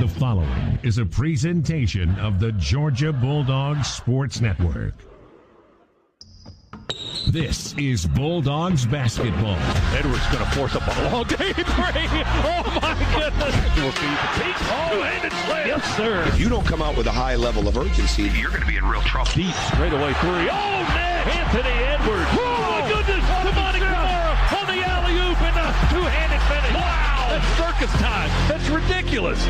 The following is a presentation of the Georgia Bulldogs Sports Network. This is Bulldogs basketball. Edwards going to force up a long day three. Oh, my goodness. Two-handed slam. Yes, sir. If you don't come out with a high level of urgency, you're going to be in real trouble. Deep straightaway three. Oh, Anthony Edwards. Oh, my goodness. Kamani Kamara on the alley-oop and a two-handed finish. Wow. That's circus time. That's ridiculous.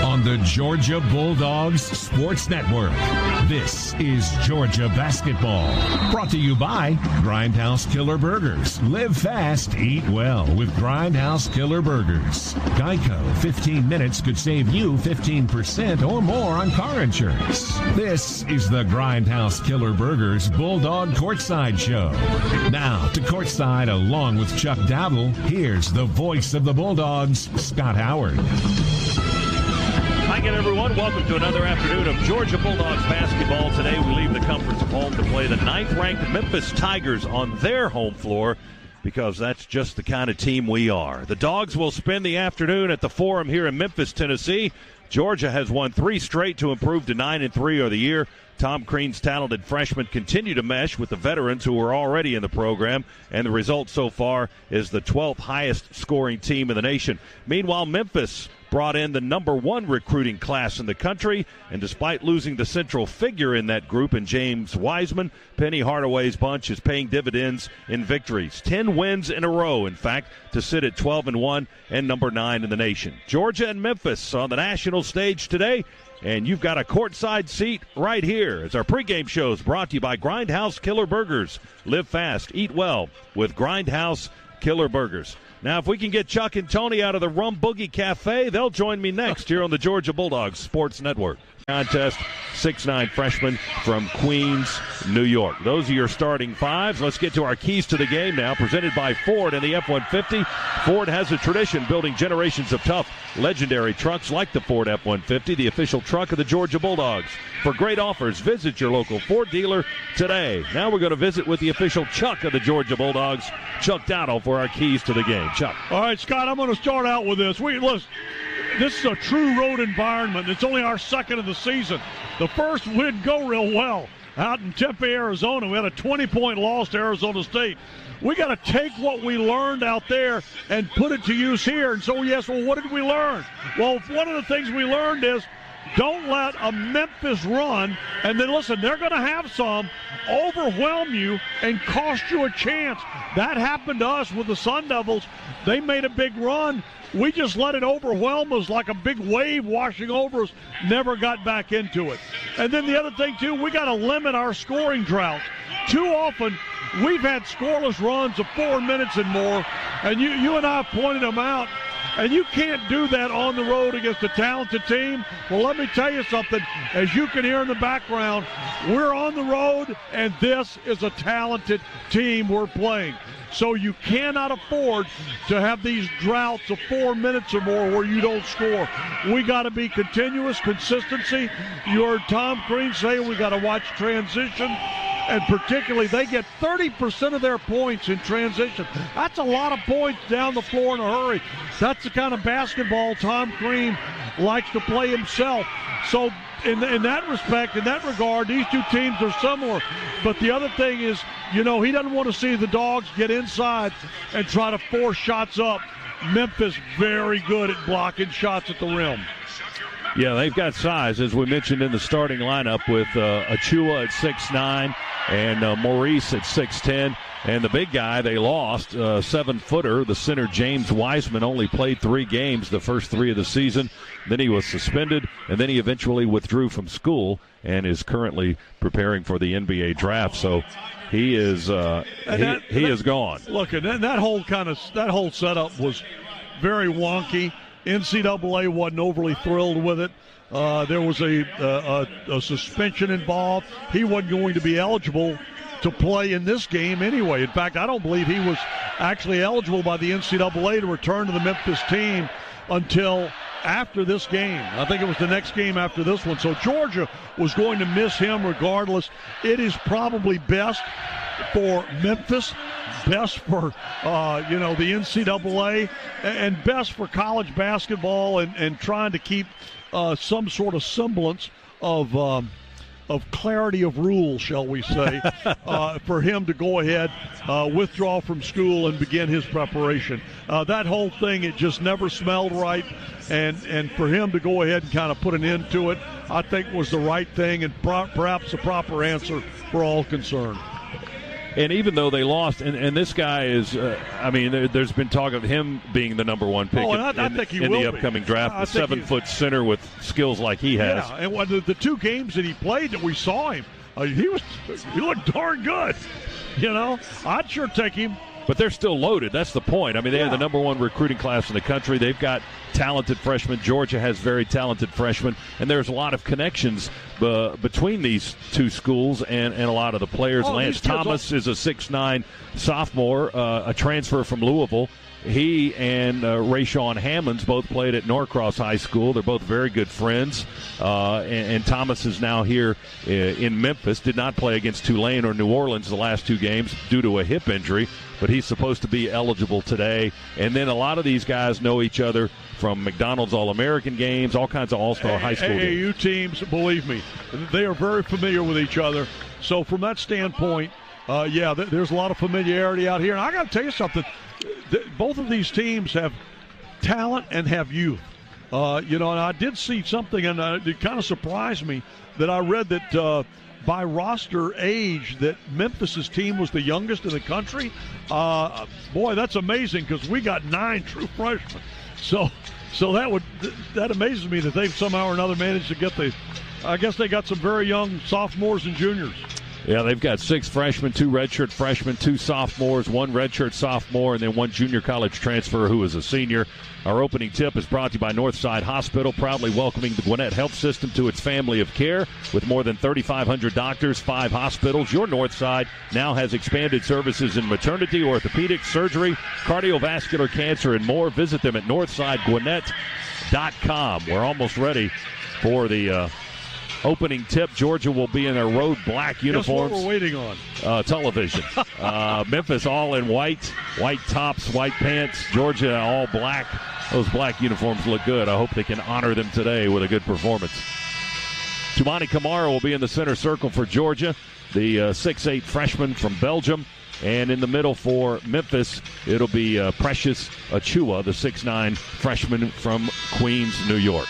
On the Georgia Bulldogs Sports Network, this is Georgia Basketball. Brought to you by Grindhouse Killer Burgers. Live fast, eat well with Grindhouse Killer Burgers. Geico, 15 minutes could save you 15% or more on car insurance. This is the Grindhouse Killer Burgers Bulldog Courtside Show. Now, to Courtside along with Chuck Dowdle, here's the voice of the Bulldogs, Scott Howard. Hi again, everyone. Welcome to another afternoon of Georgia Bulldogs basketball. Today we leave the comforts of home to play the 9th-ranked Memphis Tigers on their home floor because that's just the kind of team we are. The Dogs will spend the afternoon at the Forum here in Memphis, Tennessee. Georgia has won 3 straight to improve to 9-3 of the year. Tom Crean's talented freshmen continue to mesh with the veterans who are already in the program, and the result so far is the 12th highest scoring team in the nation. Meanwhile, Memphis brought in the number 1 recruiting class in the country, and despite losing the central figure in that group in James Wiseman, Penny Hardaway's bunch is paying dividends in victories. 10 wins in a row, in fact, to sit at 12-1 and number 9 in the nation. Georgia and Memphis on the national stage today, and you've got a courtside seat right here as our pregame show is brought to you by Grindhouse Killer Burgers. Live fast, eat well with Grindhouse Killer Burgers. Now, if we can get Chuck and Tony out of the Rum Boogie Cafe, they'll join me next here on the Georgia Bulldogs Sports Network. Contest, 6'9" freshman from Queens, New York. Those are your starting fives. Let's get to our keys to the game now, presented by Ford and the F-150. Ford has a tradition building generations of tough, legendary trucks like the Ford F-150, the official truck of the Georgia Bulldogs. For great offers, visit your local Ford dealer today. Now we're going to visit with the official Chuck of the Georgia Bulldogs, Chuck Dowdle, for our keys to the game. Chuck. All right, Scott, I'm going to start out with this. This is a true road environment. It's only our second of the season. The first didn't go real well out in Tempe, Arizona. We had a 20-point loss to Arizona State. We got to take what we learned out there and put it to use here. And so, yes, well, what did we learn? Well, one of the things we learned is don't let a Memphis run, and then listen, they're going to have some, overwhelm you and cost you a chance. That happened to us with the Sun Devils. They made a big run. We just let it overwhelm us like a big wave washing over us, never got back into it. And then the other thing, too, we got to limit our scoring drought. Too often, we've had scoreless runs of 4 minutes and more, and you and I pointed them out. And you can't do that on the road against a talented team. Well, let me tell you something. As you can hear in the background, we're on the road, and this is a talented team we're playing. So you cannot afford to have these droughts of 4 minutes or more where you don't score. We got to be continuous, consistency. You heard Tom Crean say we got to watch transition. And particularly, they get 30% of their points in transition. That's a lot of points down the floor in a hurry. That's the kind of basketball Tom Crean likes to play himself. So in that respect, in that regard, these two teams are similar. But the other thing is, he doesn't want to see the Dogs get inside and try to force shots up. Memphis very good at blocking shots at the rim. Yeah, they've got size, as we mentioned in the starting lineup, with Achua at 6'9", and Maurice at 6'10", and the big guy they lost, 7-footer, the center James Wiseman, only played 3 games the first 3 of the season. Then he was suspended, and then he eventually withdrew from school and is currently preparing for the NBA draft. So he is he is gone. Look, and that whole setup was very wonky. NCAA wasn't overly thrilled with it. There was a suspension involved. He wasn't going to be eligible to play in this game anyway. In fact, I don't believe he was actually eligible by the NCAA to return to the Memphis team until after this game. I think it was the next game after this one. So Georgia was going to miss him regardless. It is probably best for Memphis, best for, the NCAA and best for college basketball and trying to keep some sort of semblance of clarity of rules, shall we say, for him to go ahead, withdraw from school and begin his preparation. That whole thing, it just never smelled right, and for him to go ahead and kind of put an end to it, I think was the right thing and perhaps the proper answer for all concerned. And even though they lost, and this guy is, there's been talk of him being the number one pick in the upcoming draft, a 7-foot center with skills like he has. Yeah, and the 2 games that he played that we saw him, he looked darn good. I'd sure take him. But they're still loaded. That's the point. I mean, they have the number 1 recruiting class in the country. They've got talented freshmen. Georgia has very talented freshmen. And there's a lot of connections between these 2 schools and a lot of the players. Lance Thomas is a 6'9" sophomore, a transfer from Louisville. He and Rayshawn Hammonds both played at Norcross High School. They're both very good friends. And Thomas is now here in Memphis. Did not play against Tulane or New Orleans the last 2 games due to a hip injury, but he's supposed to be eligible today. And then a lot of these guys know each other from McDonald's All-American games, all kinds of All-Star high school AAU games. teams, believe me, they are very familiar with each other. So from that standpoint, there's a lot of familiarity out here. And I got to tell you something. Both of these teams have talent and have youth. And I did see something, and it kind of surprised me that I read that by roster age that Memphis's team was the youngest in the country. Boy, that's amazing because we got 9 true freshmen. So that amazes me that they've somehow or another managed to get I guess they got some very young sophomores and juniors. Yeah, they've got 6 freshmen, 2 redshirt freshmen, 2 sophomores, 1 redshirt sophomore, and then 1 junior college transfer who is a senior. Our opening tip is brought to you by Northside Hospital, proudly welcoming the Gwinnett Health System to its family of care. With more than 3,500 doctors, 5 hospitals, your Northside now has expanded services in maternity, orthopedics, surgery, cardiovascular, cancer, and more. Visit them at northsidegwinnett.com. We're almost ready for the opening tip. Georgia will be in their road black uniforms. Guess what we're waiting on? Television. Memphis all in white tops, white pants. Georgia all black. Those black uniforms look good. I hope they can honor them today with a good performance. Tumani Kamara will be in the center circle for Georgia, the 6'8" freshman from Belgium. And in the middle for Memphis, it'll be Precious Achua, the 6'9" freshman from Queens, New York.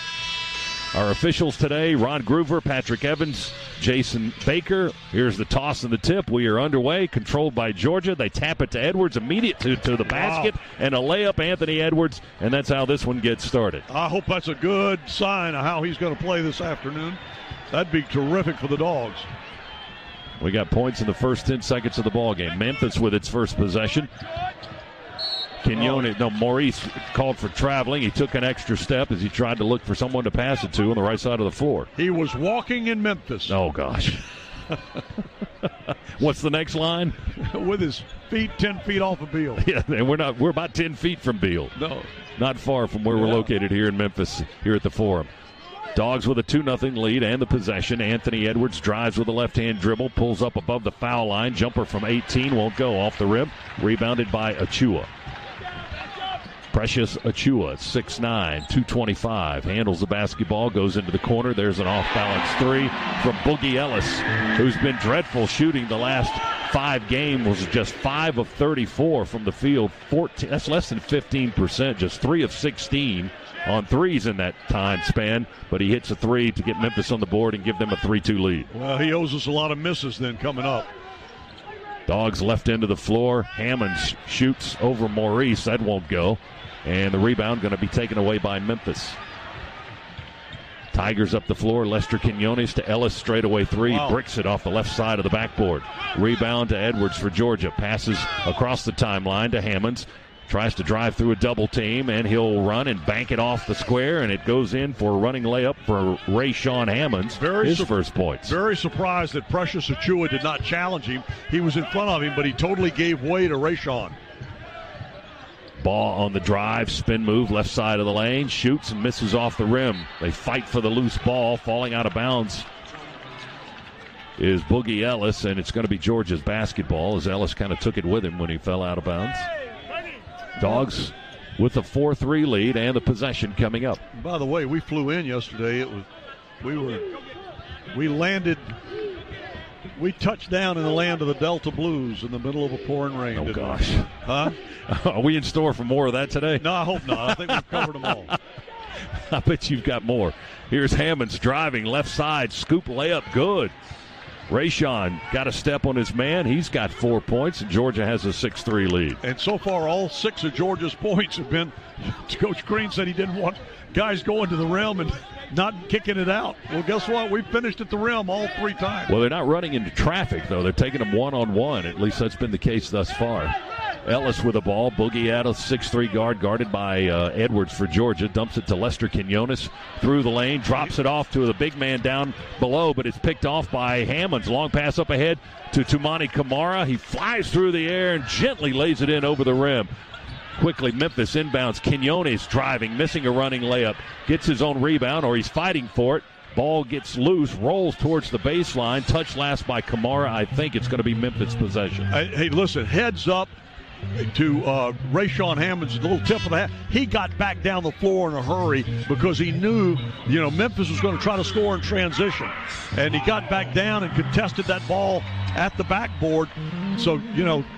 Our officials today, Ron Groover, Patrick Evans, Jason Baker. Here's the toss and the tip. We are underway, controlled by Georgia. They tap it to Edwards, immediate to the basket, and a layup, Anthony Edwards, and that's how this one gets started. I hope that's a good sign of how he's going to play this afternoon. That'd be terrific for the Dogs. We got points in the first 10 seconds of the ball game. Memphis with its first possession. Maurice called for traveling. He took an extra step as he tried to look for someone to pass it to on the right side of the floor. He was walking in Memphis. Oh, gosh. What's the next line? With his feet 10 feet off of Beal. Yeah, and we're about 10 feet from Beal. No. Not far from where we're located here in Memphis, here at the Forum. Dogs with a 2-0 lead and the possession. Anthony Edwards drives with a left-hand dribble, pulls up above the foul line. Jumper from 18 won't go, off the rim. Rebounded by Achua. Precious Achua, 6'9", 225, handles the basketball, goes into the corner. There's an off-balance 3 from Boogie Ellis, who's been dreadful shooting the last 5 games, was just 5 of 34 from the field. 14, that's less than 15%, just 3 of 16 on threes in that time span. But he hits a 3 to get Memphis on the board and give them a 3-2 lead. Well, he owes us a lot of misses then coming up. Dogs left end of the floor. Hammonds shoots over Maurice. That won't go. And the rebound going to be taken away by Memphis. Tigers up the floor. Lester Quinones to Ellis. Straightaway 3. Wow. Bricks it off the left side of the backboard. Rebound to Edwards for Georgia. Passes across the timeline to Hammonds. Tries to drive through a double team, and he'll run and bank it off the square, and it goes in for a running layup for Rayshawn Hammonds, his first points. Very surprised that Precious Achua did not challenge him. He was in front of him, but he totally gave way to Rayshawn. Ball on the drive, spin move, left side of the lane, shoots and misses off the rim. They fight for the loose ball, falling out of bounds. is Boogie Ellis, and it's going to be Georgia's basketball as Ellis kind of took it with him when he fell out of bounds. Dogs with a 4-3 lead and the possession coming up. By the way, we flew in yesterday. We touched down in the land of the Delta Blues in the middle of a pouring rain. Oh, gosh. Huh? Are we in store for more of that today? No, I hope not. I think we've covered them all. I bet you've got more. Here's Hammonds driving left side, scoop layup, good. Rayshon got a step on his man. He's got 4 points, and Georgia has a 6-3 lead. And so far, all 6 of Georgia's points have been, Coach Green said he didn't want guys going to the rim and not kicking it out. Well, guess what? We finished at the rim all 3 times. Well, they're not running into traffic, though. They're taking them one-on-one. At least that's been the case thus far. Ellis with the ball. Boogie Ellis, 6'3" guard, guarded by Edwards for Georgia. Dumps it to Lester Quinones through the lane. Drops it off to the big man down below, but it's picked off by Hammonds. Long pass up ahead to Tumani Kamara. He flies through the air and gently lays it in over the rim. Quickly, Memphis inbounds. Quinones driving, missing a running layup. Gets his own rebound, or he's fighting for it. Ball gets loose, rolls towards the baseline. Touch last by Kamara. I think it's going to be Memphis possession. Hey, listen, heads up to Rayshon Hammonds, a little tip of the hat. He got back down the floor in a hurry because he knew, Memphis was going to try to score in transition. And he got back down and contested that ball at the backboard. So,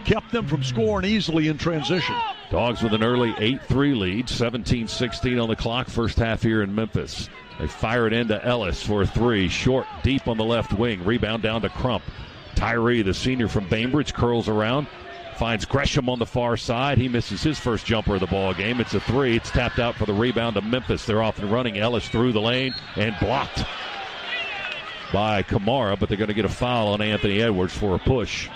kept them from scoring easily in transition. Dogs with an early 8-3 lead, 17-16 on the clock, first half here in Memphis. They fire it into Ellis for a 3, short, deep on the left wing. Rebound down to Crump. Tyree, the senior from Bainbridge, curls around. Finds Gresham on the far side. He misses his first jumper of the ball game. It's a 3. It's tapped out for the rebound to Memphis. They're off and running. Ellis through the lane and blocked by Kamara, but they're going to get a foul on Anthony Edwards for a push.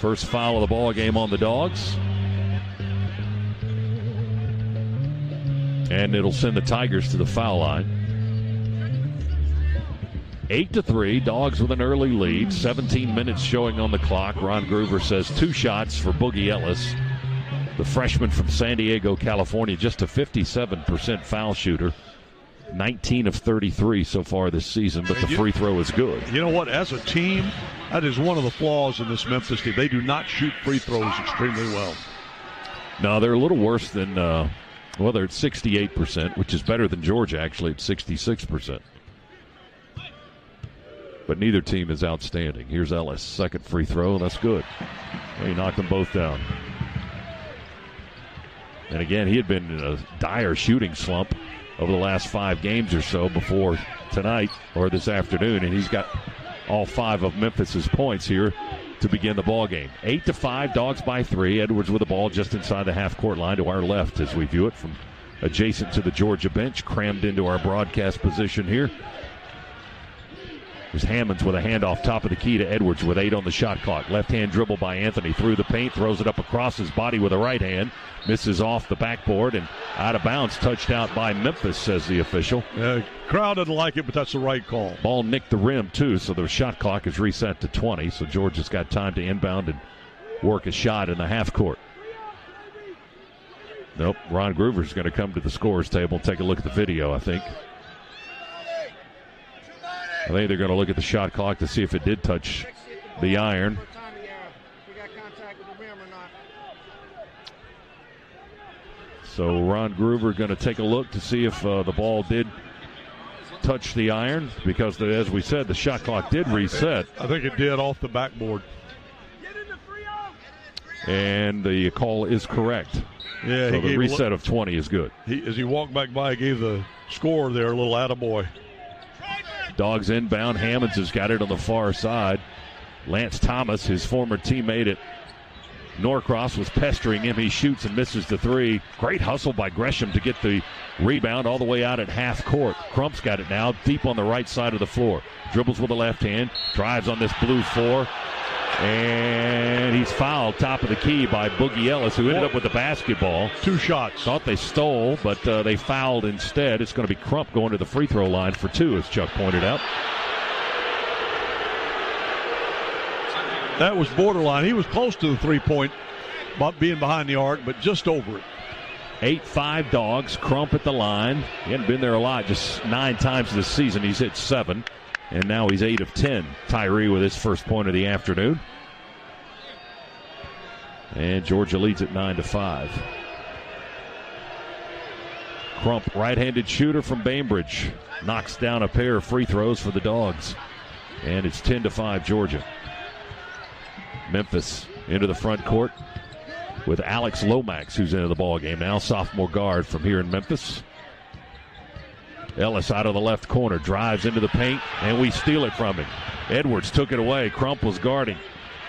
First foul of the ball game on the Dogs. And it'll send the Tigers to the foul line. 8-3, Dogs with an early lead. 17 minutes showing on the clock. Ron Groover says 2 shots for Boogie Ellis, the freshman from San Diego, California, just a 57% foul shooter. 19 of 33 so far this season, but the free throw is good. You know what? As a team, that is one of the flaws in this Memphis team. They do not shoot free throws extremely well. No, they're a little worse than, they're at 68%, which is better than Georgia, actually, at 66%. But neither team is outstanding. Here's Ellis, second free throw. That's good. He knocked them both down. And again, he had been in a dire shooting slump over the last 5 games or so before tonight or this afternoon, and he's got all 5 of Memphis's points here to begin the ball game. 8-5, Dogs by 3. Edwards with the ball just inside the half-court line to our left as we view it from adjacent to the Georgia bench, crammed into our broadcast position here. There's Hammonds with a handoff top of the key to Edwards with 8 on the shot clock. Left-hand dribble by Anthony through the paint, throws it up across his body with a right hand. Misses off the backboard and out of bounds, touched out by Memphis, says the official. Crowd doesn't like it, but that's the right call. Ball nicked the rim, too, so the shot clock is reset to 20. So Georgia's got time to inbound and work a shot in the half court. Nope, Ron Groover's going to come to the scorer's table and take a look at the video, I think. I think they're going to look at the shot clock to see if it did touch the iron. So Ron Groover going to take a look to see if the ball did touch the iron, because as we said, the shot clock did reset. I think it did off the backboard. And the call is correct. Yeah, so the reset of 20 is good. As he walked back by, he gave the scorer there a little attaboy. Dogs inbound. Hammonds has got it on the far side. Lance Thomas, his former teammate at Norcross, was pestering him. He shoots and misses the 3. Great hustle by Gresham to get the rebound all the way out at half court. Crump's got it now deep on the right side of the floor. Dribbles with the left hand. Drives on this blue 4. And he's fouled top of the key by Boogie Ellis, who ended up with the basketball. 2 shots. Thought they stole, but they fouled instead. It's going to be Crump going to the free throw line for 2, as Chuck pointed out. That was borderline. He was close to the 3-point, being behind the arc, but just over it. 8-5 Dogs. Crump at the line. He hadn't been there a lot, just 9 times this season. He's hit 7. And now he's 8 of 10. Tyree with his first point of the afternoon. And Georgia leads at 9-5. Crump, right-handed shooter from Bainbridge, knocks down a pair of free throws for the Dogs. And it's 10-5 Georgia. Memphis into the front court with Alex Lomax, who's into the ball game now, sophomore guard from here in Memphis. Ellis out of the left corner, drives into the paint, and we steal it from him. Edwards took it away. Crump was guarding.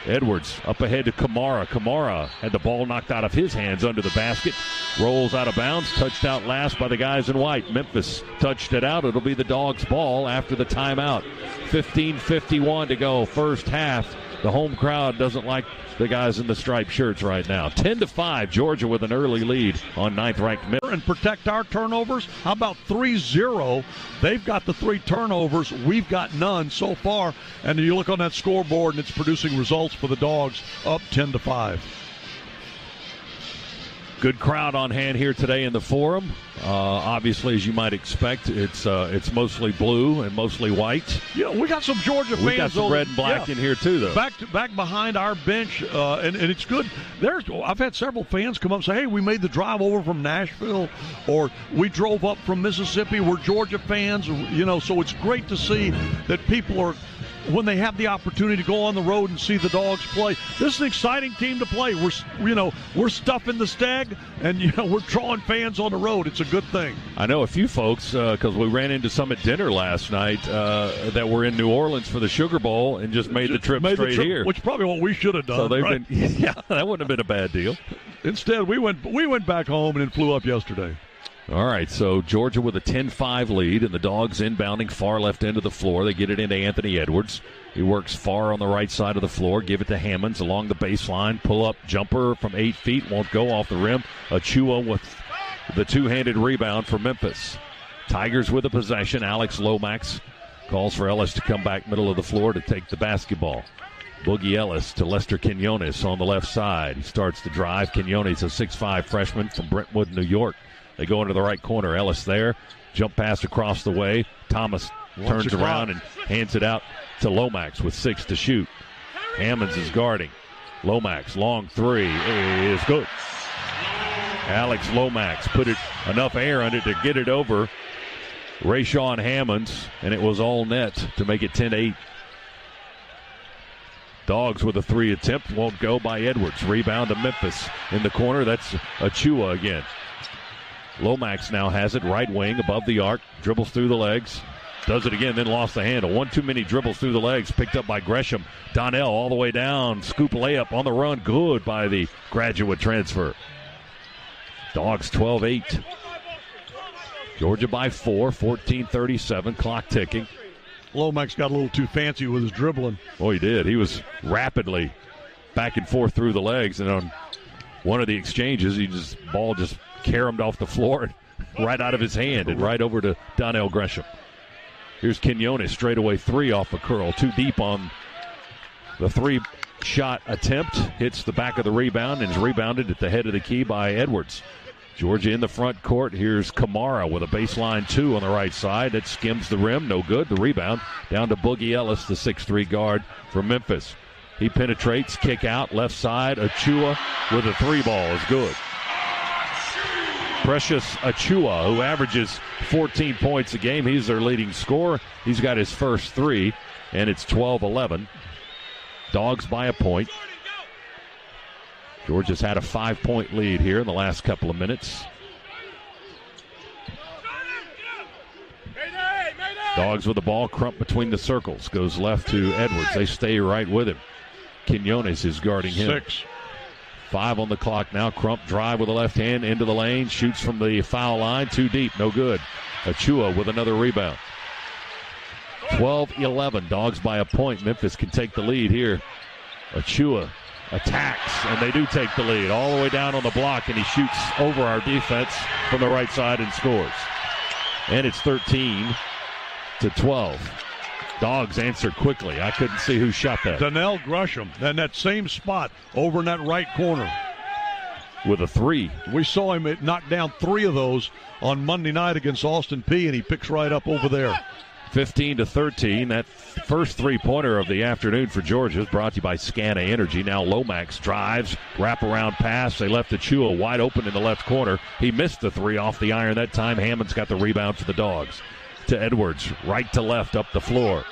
Edwards up ahead to Kamara. Kamara had the ball knocked out of his hands under the basket. Rolls out of bounds, touched out last by the guys in white. Memphis touched it out. It'll be the Dogs' ball after the timeout. 15:51 to go, first half. The home crowd doesn't like the guys in the striped shirts right now. 10-5, Georgia with an early lead on 9th-ranked Memphis. And protect our turnovers. How about 3-0? They've got the 3 turnovers. We've got none so far. And you look on that scoreboard, and it's producing results for the Dogs, up 10-5. Good crowd on hand here today in the Forum. Obviously, as you might expect, it's mostly blue and mostly white. Yeah, we got some Georgia fans. We got some red and black in here too, though. Back behind our bench, and it's good. I've had several fans come up and say, "Hey, we made the drive over from Nashville, or we drove up from Mississippi. We're Georgia fans." So it's great to see that people are, when they have the opportunity to go on the road and see the Dogs play. This is an exciting team to play. We're stuffing the stag, and we're drawing fans on the road. It's a good thing. I know a few folks, because we ran into some at dinner last night, that were in New Orleans for the Sugar Bowl and just made the trip straight here. Which is probably what we should have done. So they've been, yeah, that wouldn't have been a bad deal. Instead, we went back home and then flew up yesterday. All right, so Georgia with a 10-5 lead, and the Dogs inbounding far left end of the floor. They get it into Anthony Edwards. He works far on the right side of the floor. Give it to Hammonds along the baseline. Pull-up jumper from 8 feet. Won't go off the rim. Achua with the two-handed rebound for Memphis. Tigers with the possession. Alex Lomax calls for Ellis to come back middle of the floor to take the basketball. Boogie Ellis to Lester Quinones on the left side. He starts to drive. Quinones, a 6'5 freshman from Brentwood, New York. They go into the right corner. Ellis there. Jump pass across the way. Thomas turns around and hands it out to Lomax with 6 to shoot. Hammonds is guarding. Lomax, long three is good. Alex Lomax put enough air on it to get it over Rayshawn Hammonds, and it was all net to make it 10-8. Dogs with a 3 attempt. Won't go by Edwards. Rebound to Memphis in the corner. That's Achua again. Lomax now has it, right wing, above the arc, dribbles through the legs, does it again, then lost the handle. 1 too many dribbles through the legs, picked up by Gresham. Donnell all the way down, scoop layup on the run, good by the graduate transfer. Dogs 12-8. Georgia by 4, 14:37, clock ticking. Lomax got a little too fancy with his dribbling. Oh, he did. He was rapidly back and forth through the legs, and on one of the exchanges, ball just caromed off the floor right out of his hand and right over to Donnell Gresham. Here's Quinones, straightaway 3 off a curl. Too deep on the 3-shot attempt. Hits the back of the rebound and is rebounded at the head of the key by Edwards. Georgia in the front court. Here's Kamara with a baseline 2 on the right side. That skims the rim. No good. The rebound down to Boogie Ellis, the 6'3 guard from Memphis. He penetrates, kick out, left side. Achua with a 3 ball is good. Precious Achua, who averages 14 points a game. He's their leading scorer. He's got his first 3, and it's 12-11. Dogs by a point. Georgia's had a 5-point lead here in the last couple of minutes. Dogs with the ball. Crump between the circles. Goes left to Edwards. They stay right with him. Quinones is guarding him. 6. 5 on the clock now. Crump drive with the left hand into the lane. Shoots from the foul line. Too deep. No good. Achua with another rebound. 12-11. Dogs by a point. Memphis can take the lead here. Achua attacks, and they do take the lead all the way down on the block, and he shoots over our defense from the right side and scores. And it's 13-12. Dogs answer quickly. I couldn't see who shot that. Donnell Gresham, in that same spot over in that right corner. With a 3. We saw him knock down 3 of those on Monday night against Austin Peay, and he picks right up over there. 15-13. That first three-pointer of the afternoon for Georgia is brought to you by Scana Energy. Now Lomax drives, wrap-around pass. They left Achua wide open in the left corner. He missed the three off the iron that time. Hammond's got the rebound for the Dogs. To Edwards, right to left up the floor.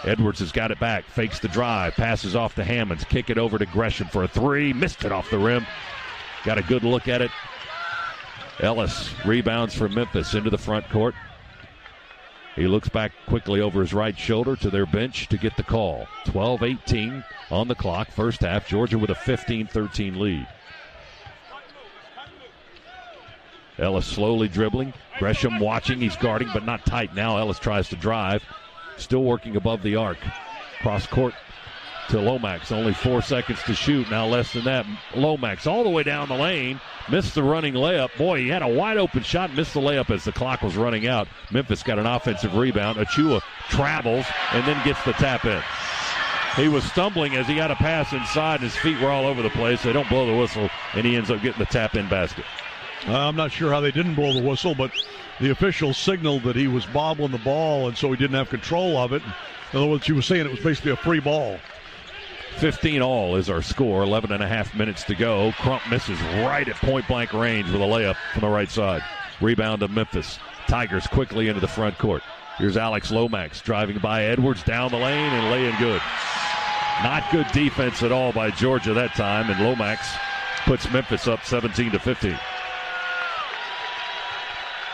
Edwards has got it back, fakes the drive, passes off to Hammonds, kick it over to Gresham for a three, missed it off the rim. Got a good look at it. Ellis rebounds for Memphis into the front court. He looks back quickly over his right shoulder to their bench to get the call. 12-18 on the clock, first half. Georgia with a 15-13 lead. Ellis slowly dribbling. Gresham watching. He's guarding, but not tight now. Ellis tries to drive. Still working above the arc. Cross court to Lomax. Only 4 seconds to shoot. Now less than that. Lomax all the way down the lane. Missed the running layup. Boy, he had a wide open shot. Missed the layup as the clock was running out. Memphis got an offensive rebound. Achua travels and then gets the tap in. He was stumbling as he got a pass inside. His feet were all over the place. They don't blow the whistle, and he ends up getting the tap in basket. I'm not sure how they didn't blow the whistle, but the official signaled that he was bobbling the ball, and so he didn't have control of it. In other words, he was saying it was basically a free ball. 15 all is our score. 11 and a half minutes to go. Crump misses right at point-blank range with a layup from the right side. Rebound to Memphis. Tigers quickly into the front court. Here's Alex Lomax driving by Edwards down the lane and laying good. Not good defense at all by Georgia that time, and Lomax puts Memphis up 17-15.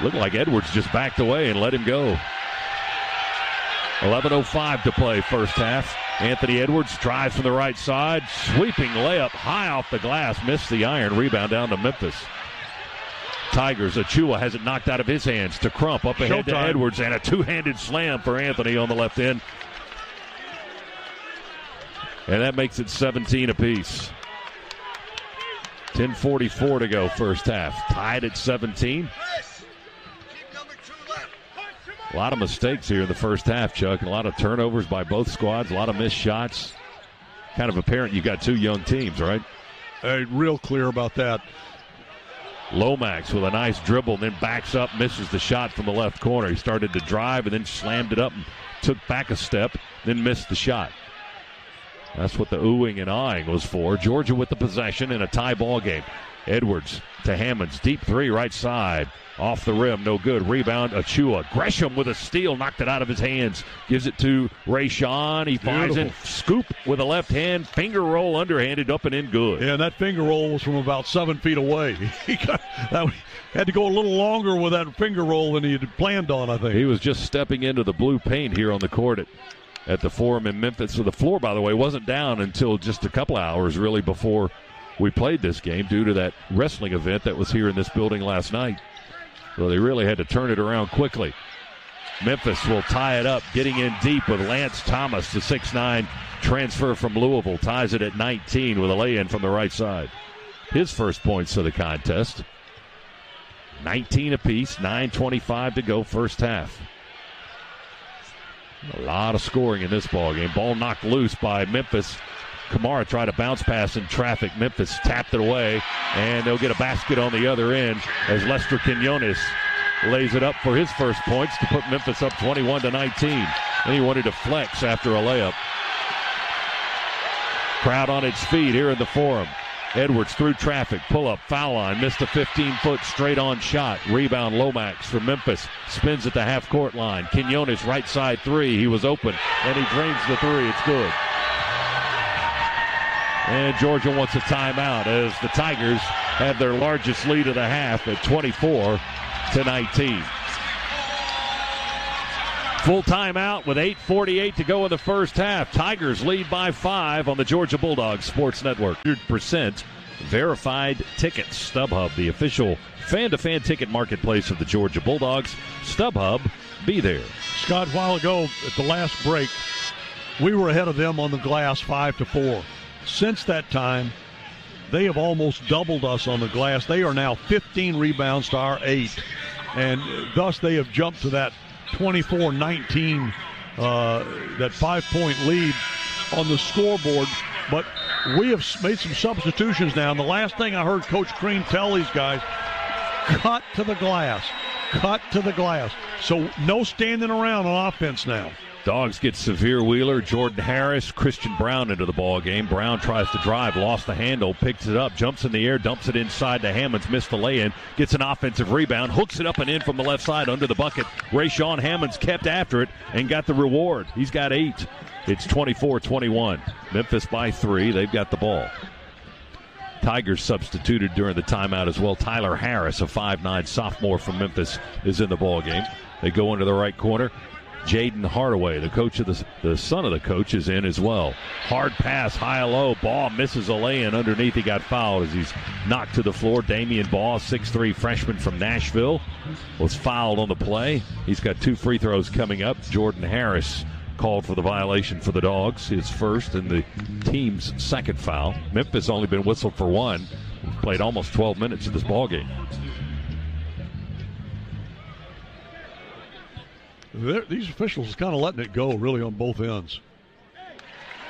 Looked like Edwards just backed away and let him go. 11:05 to play first half. Anthony Edwards drives from the right side. Sweeping layup high off the glass. Missed the iron. Rebound down to Memphis. Tigers. Achua has it knocked out of his hands to Crump. Up ahead to Edwards. And a two-handed slam for Anthony on the left end. And that makes it 17 apiece. 10:44 to go first half. Tied at 17. A lot of mistakes here in the first half, Chuck, and a lot of turnovers by both squads, a lot of missed shots. Kind of apparent you've got two young teams, right? Real clear about that. Lomax with a nice dribble and then backs up, misses the shot from the left corner. He started to drive and then slammed it up and took back a step, then missed the shot. That's what the oohing and aahing was for. Georgia with the possession in a tie ball game. Edwards to Hammonds. Deep three right side. Off the rim. No good. Rebound Achua. Gresham with a steal. Knocked it out of his hands. Gives it to Rayshawn. He finds it. Scoop with a left hand. Finger roll underhanded up and in good. Yeah, and that finger roll was from about 7 feet away. He had to go a little longer with that finger roll than he had planned on, I think. He was just stepping into the blue paint here on the court at the Forum in Memphis. So the floor, by the way, wasn't down until just a couple hours really before we played this game due to that wrestling event that was here in this building last night. So they really had to turn it around quickly. Memphis will tie it up, getting in deep with Lance Thomas, the 6'9" transfer from Louisville. Ties it at 19 with a lay-in from the right side. His first points of the contest. 19 apiece, 9:25 to go first half. A lot of scoring in this ballgame. Ball knocked loose by Memphis. Kamara tried a bounce pass in traffic. Memphis tapped it away, and they'll get a basket on the other end as Lester Quinones lays it up for his first points to put Memphis up 21-19. And he wanted to flex after a layup. Crowd on its feet here in the Forum. Edwards through traffic, pull-up, foul line, missed a 15-foot straight-on shot. Rebound Lomax for Memphis, spins at the half-court line. Quinones right side three, he was open, and he drains the three. It's good. And Georgia wants a timeout as the Tigers have their largest lead of the half at 24-19. Full timeout with 8:48 to go in the first half. Tigers lead by 5 on the Georgia Bulldogs Sports Network. 100% verified tickets. StubHub, the official fan-to-fan ticket marketplace of the Georgia Bulldogs. StubHub, be there. Scott, a while ago at the last break, we were ahead of them on the glass 5-4. Since that time, they have almost doubled us on the glass. They are now 15 rebounds to our 8, and thus they have jumped to that 24-19, that 5-point lead on the scoreboard. But we have made some substitutions now, and the last thing I heard Coach Crean tell these guys, cut to the glass. cut to the glass. So no standing around on offense now. Dogs get Severe Wheeler, Jordan Harris, Christian Brown into the ball game. Brown tries to drive, lost the handle, picks it up, jumps in the air, dumps it inside to Hammonds, missed the lay-in, gets an offensive rebound, hooks it up and in from the left side under the bucket. Rayshawn Hammonds kept after it and got the reward. He's got 8. It's 24-21. Memphis by 3. They've got the ball. Tigers substituted during the timeout as well. Tyler Harris, a 5'9 sophomore from Memphis, is in the ball game. They go into the right corner. Jaden Hardaway, the coach of the son of the coach, is in as well. Hard pass, high-low. Ball misses a lay-in underneath. He got fouled as he's knocked to the floor. Damian Ball, 6'3 freshman from Nashville, was fouled on the play. He's got 2 free throws coming up. Jordan Harris called for the violation for the Dogs, his first and the team's second foul. Memphis only been whistled for 1. Played almost 12 minutes of this ball game. These officials kind of letting it go really on both ends.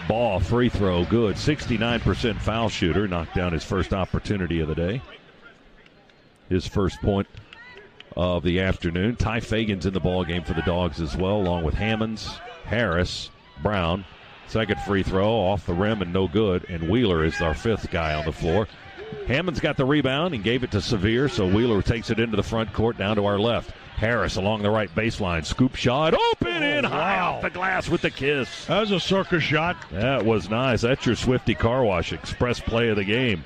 Ball, free throw, good. 69% foul shooter. Knocked down his first opportunity of the day. His first point of the afternoon. Ty Fagan's in the ball game for the Dogs as well, along with Hammonds, Harris, Brown. Second free throw off the rim and no good. And Wheeler is our 5th guy on the floor. Hammonds got the rebound and gave it to Severe, so Wheeler takes it into the front court down to our left. Harris along the right baseline. Scoop shot. Open in high off the glass with the kiss. That was a circus shot. That was nice. That's your Swifty Car Wash express play of the game.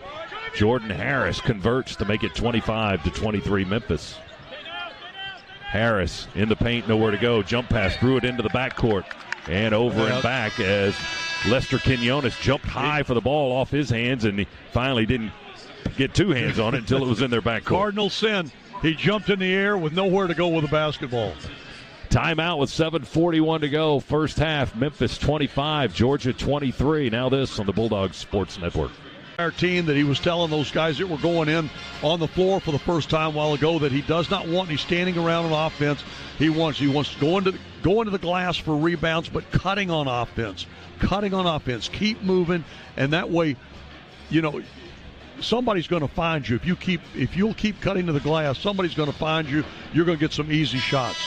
Jordan Harris converts to make it 25-23 Memphis. Harris in the paint, nowhere to go. Jump pass, threw it into the backcourt. And over and back as Lester Quinones jumped high for the ball off his hands, and he finally didn't get 2 hands on it until it was in their backcourt. Cardinal sin. He jumped in the air with nowhere to go with the basketball. Timeout with 7:41 to go. First half, Memphis 25, Georgia 23. Now this on the Bulldogs Sports Network. Our team that he was telling those guys that were going in on the floor for the first time a while ago that he does not want any standing around on offense. He wants to go into the glass for rebounds, but cutting on offense. Keep moving, and that way, somebody's going to find you. If you'll keep cutting to the glass, somebody's going to find you. You're going to get some easy shots.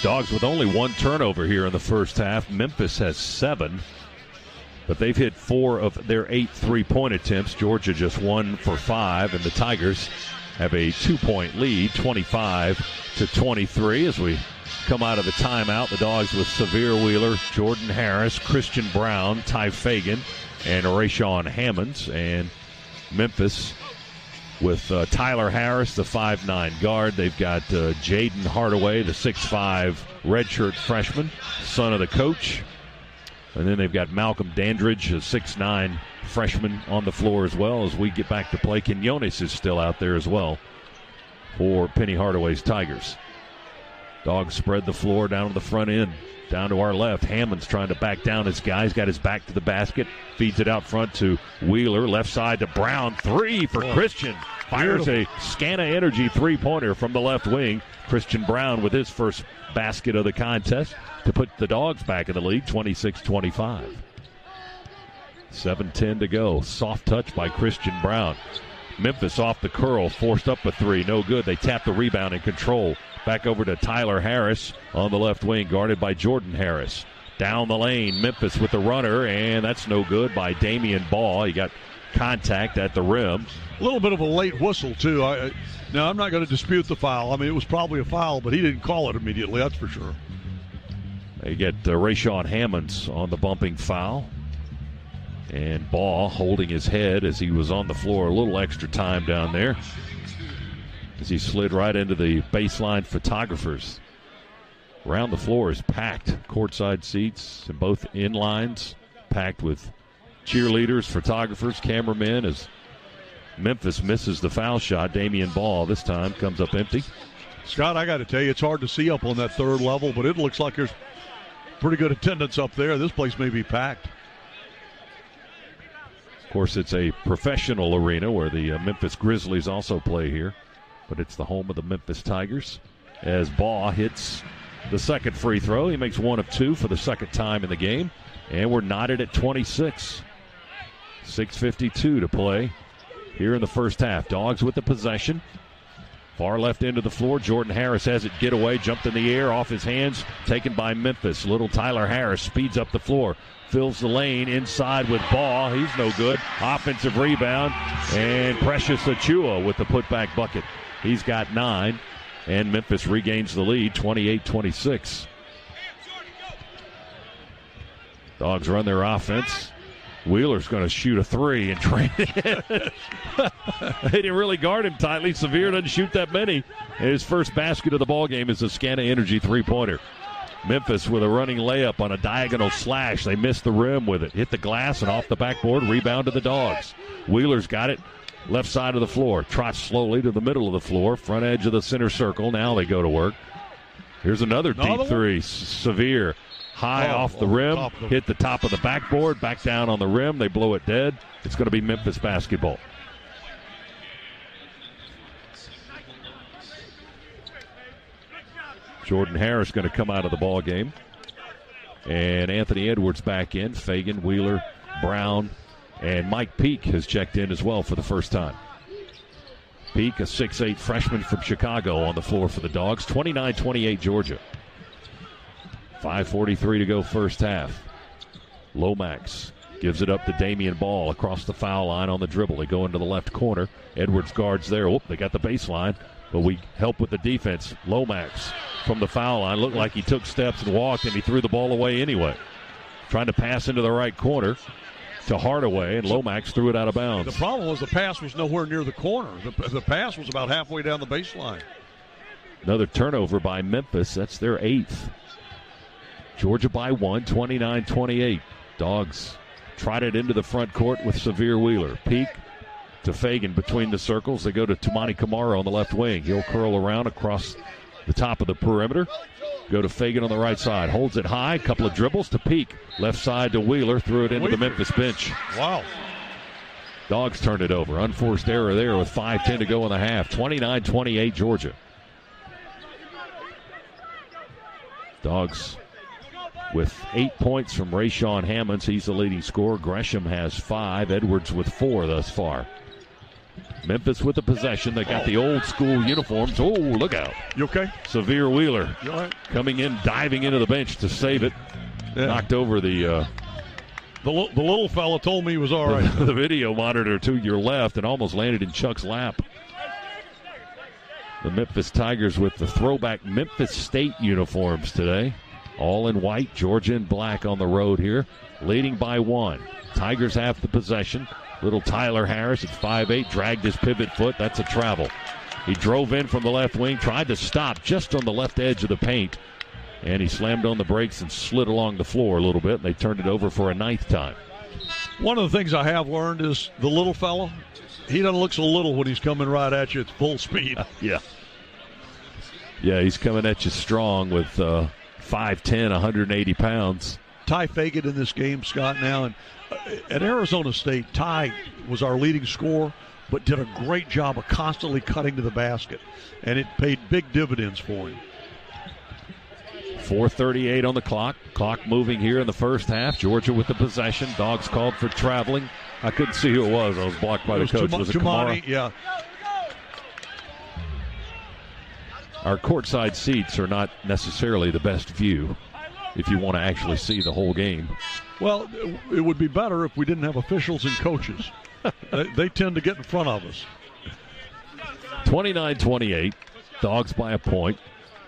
Dogs with only 1 turnover here in the first half. Memphis has 7, but they've hit 4 of their 8 3-point attempts. Georgia just 1 for 5, and the Tigers have a 2-point lead, 25-23 as we come out of the timeout. The Dogs with Severe Wheeler, Jordan Harris, Christian Brown, Ty Fagan, and Rayshawn Hammonds, and Memphis with Tyler Harris, the 5'9 guard. They've got Jaden Hardaway, the 6'5 redshirt freshman, son of the coach. And then they've got Malcolm Dandridge, a 6'9 freshman, on the floor as well as we get back to play. Quinones is still out there as well for Penny Hardaway's Tigers. Dogs spread the floor down to the front end. Down to our left, Hammond's trying to back down his guy. He's got his back to the basket. Feeds it out front to Wheeler. Left side to Brown. 3 for Christian. Fires a Scana Energy 3-pointer from the left wing. Christian Brown with his first basket of the contest to put the Dogs back in the lead, 26-25. 7:10 to go. Soft touch by Christian Brown. Memphis off the curl, forced up a 3. No good. They tap the rebound and control. Back over to Tyler Harris on the left wing, guarded by Jordan Harris. Down the lane, Memphis with the runner, and that's no good by Damian Ball. He got contact at the rim. A little bit of a late whistle, too. Now, I'm not going to dispute the foul. I mean, it was probably a foul, but he didn't call it immediately, that's for sure. They get Rayshawn Hammonds on the bumping foul. And Ball holding his head as he was on the floor. A little extra time down there as he slid right into the baseline photographers. Around the floor is packed. Courtside seats and both in lines packed with cheerleaders, photographers, cameramen as Memphis misses the foul shot. Damian Ball this time comes up empty. Scott, I got to tell you, it's hard to see up on that third level, but it looks like there's pretty good attendance up there. This place may be packed. Of course, it's a professional arena where the Memphis Grizzlies also play here, but it's the home of the Memphis Tigers. As Ball hits the second free throw, he makes 1 of 2 for the second time in the game, and we're knotted at 26. 6:52 to play here in the first half. Dogs with the possession. Far left end of the floor. Jordan Harris has it get away, jumped in the air, off his hands, taken by Memphis. Little Tyler Harris speeds up the floor, fills the lane inside with Ball. He's no good. Offensive rebound, and Precious Achua with the putback bucket. He's got 9, and Memphis regains the lead, 28-26. Dogs run their offense. Wheeler's going to shoot a 3 and train it. They didn't really guard him tightly. Sevier doesn't shoot that many. And his first basket of the ball game is a Scana Energy three-pointer. Memphis with a running layup on a diagonal slash. They missed the rim with it. Hit the glass and off the backboard. Rebound to the Dogs. Wheeler's got it. Left side of the floor. Trots slowly to the middle of the floor. Front edge of the center circle. Now they go to work. Here's another deep 3. Sevier. High off the rim, hit the top of the backboard, back down on the rim. They blow it dead. It's going to be Memphis basketball. Jordan Harris going to come out of the ball game. And Anthony Edwards back in. Fagan, Wheeler, Brown, and Mike Peake has checked in as well for the first time. Peake, a 6'8 freshman from Chicago, on the floor for the Dogs. 29-28 Georgia. 5:43 to go first half. Lomax gives it up to Damian Ball across the foul line on the dribble. They go into the left corner. Edwards guards there. Oh, they got the baseline, but we help with the defense. Lomax from the foul line. Looked like he took steps and walked, and he threw the ball away anyway. Trying to pass into the right corner to Hardaway, and Lomax threw it out of bounds. The problem was the pass was nowhere near the corner. The pass was about halfway down the baseline. Another turnover by Memphis. That's their 8th. Georgia by 1, 29-28. Dogs trot it into the front court with Sevier Wheeler. Peake to Fagan between the circles. They go to Tumani Kamara on the left wing. He'll curl around across the top of the perimeter. Go to Fagan on the right side. Holds it high. Couple of dribbles to Peake. Left side to Wheeler. Threw it into the Memphis bench. Wow. Dogs turned it over. Unforced error there with 5:10 to go in the half. 29-28 Georgia. Dogs with 8 points from Rayshawn Hammonds. He's the leading scorer. Gresham has 5. Edwards with 4 thus far. Memphis with the possession. They got the old school uniforms. Oh, look out. You okay? Sevier Wheeler you all right? coming in, diving into the bench to save it. Yeah. Knocked over the little fella told me he was all right. The video monitor to your left and almost landed in Chuck's lap. The Memphis Tigers with the throwback Memphis State uniforms today. All in white, Georgia in black on the road here. Leading by 1. Tigers have the possession. Little Tyler Harris at 5'8", dragged his pivot foot. That's a travel. He drove in from the left wing, tried to stop just on the left edge of the paint. And he slammed on the brakes and slid along the floor a little bit. And they turned it over for a 9th time. One of the things I have learned is the little fella, he doesn't look so little when he's coming right at you at full speed. Yeah, he's coming at you strong with 5'10", 180 pounds. Ty Fagan in this game, Scott, now. And at Arizona State, Ty was our leading scorer, but did a great job of constantly cutting to the basket. And it paid big dividends for him. 4:38 on the clock. Clock moving here in the first half. Georgia with the possession. Dogs called for traveling. I couldn't see who it was. I was blocked by the coach. Was it Kamara? Yeah. Our courtside seats are not necessarily the best view if you want to actually see the whole game. Well, it would be better if we didn't have officials and coaches. They tend to get in front of us. 29-28. Dogs by a point.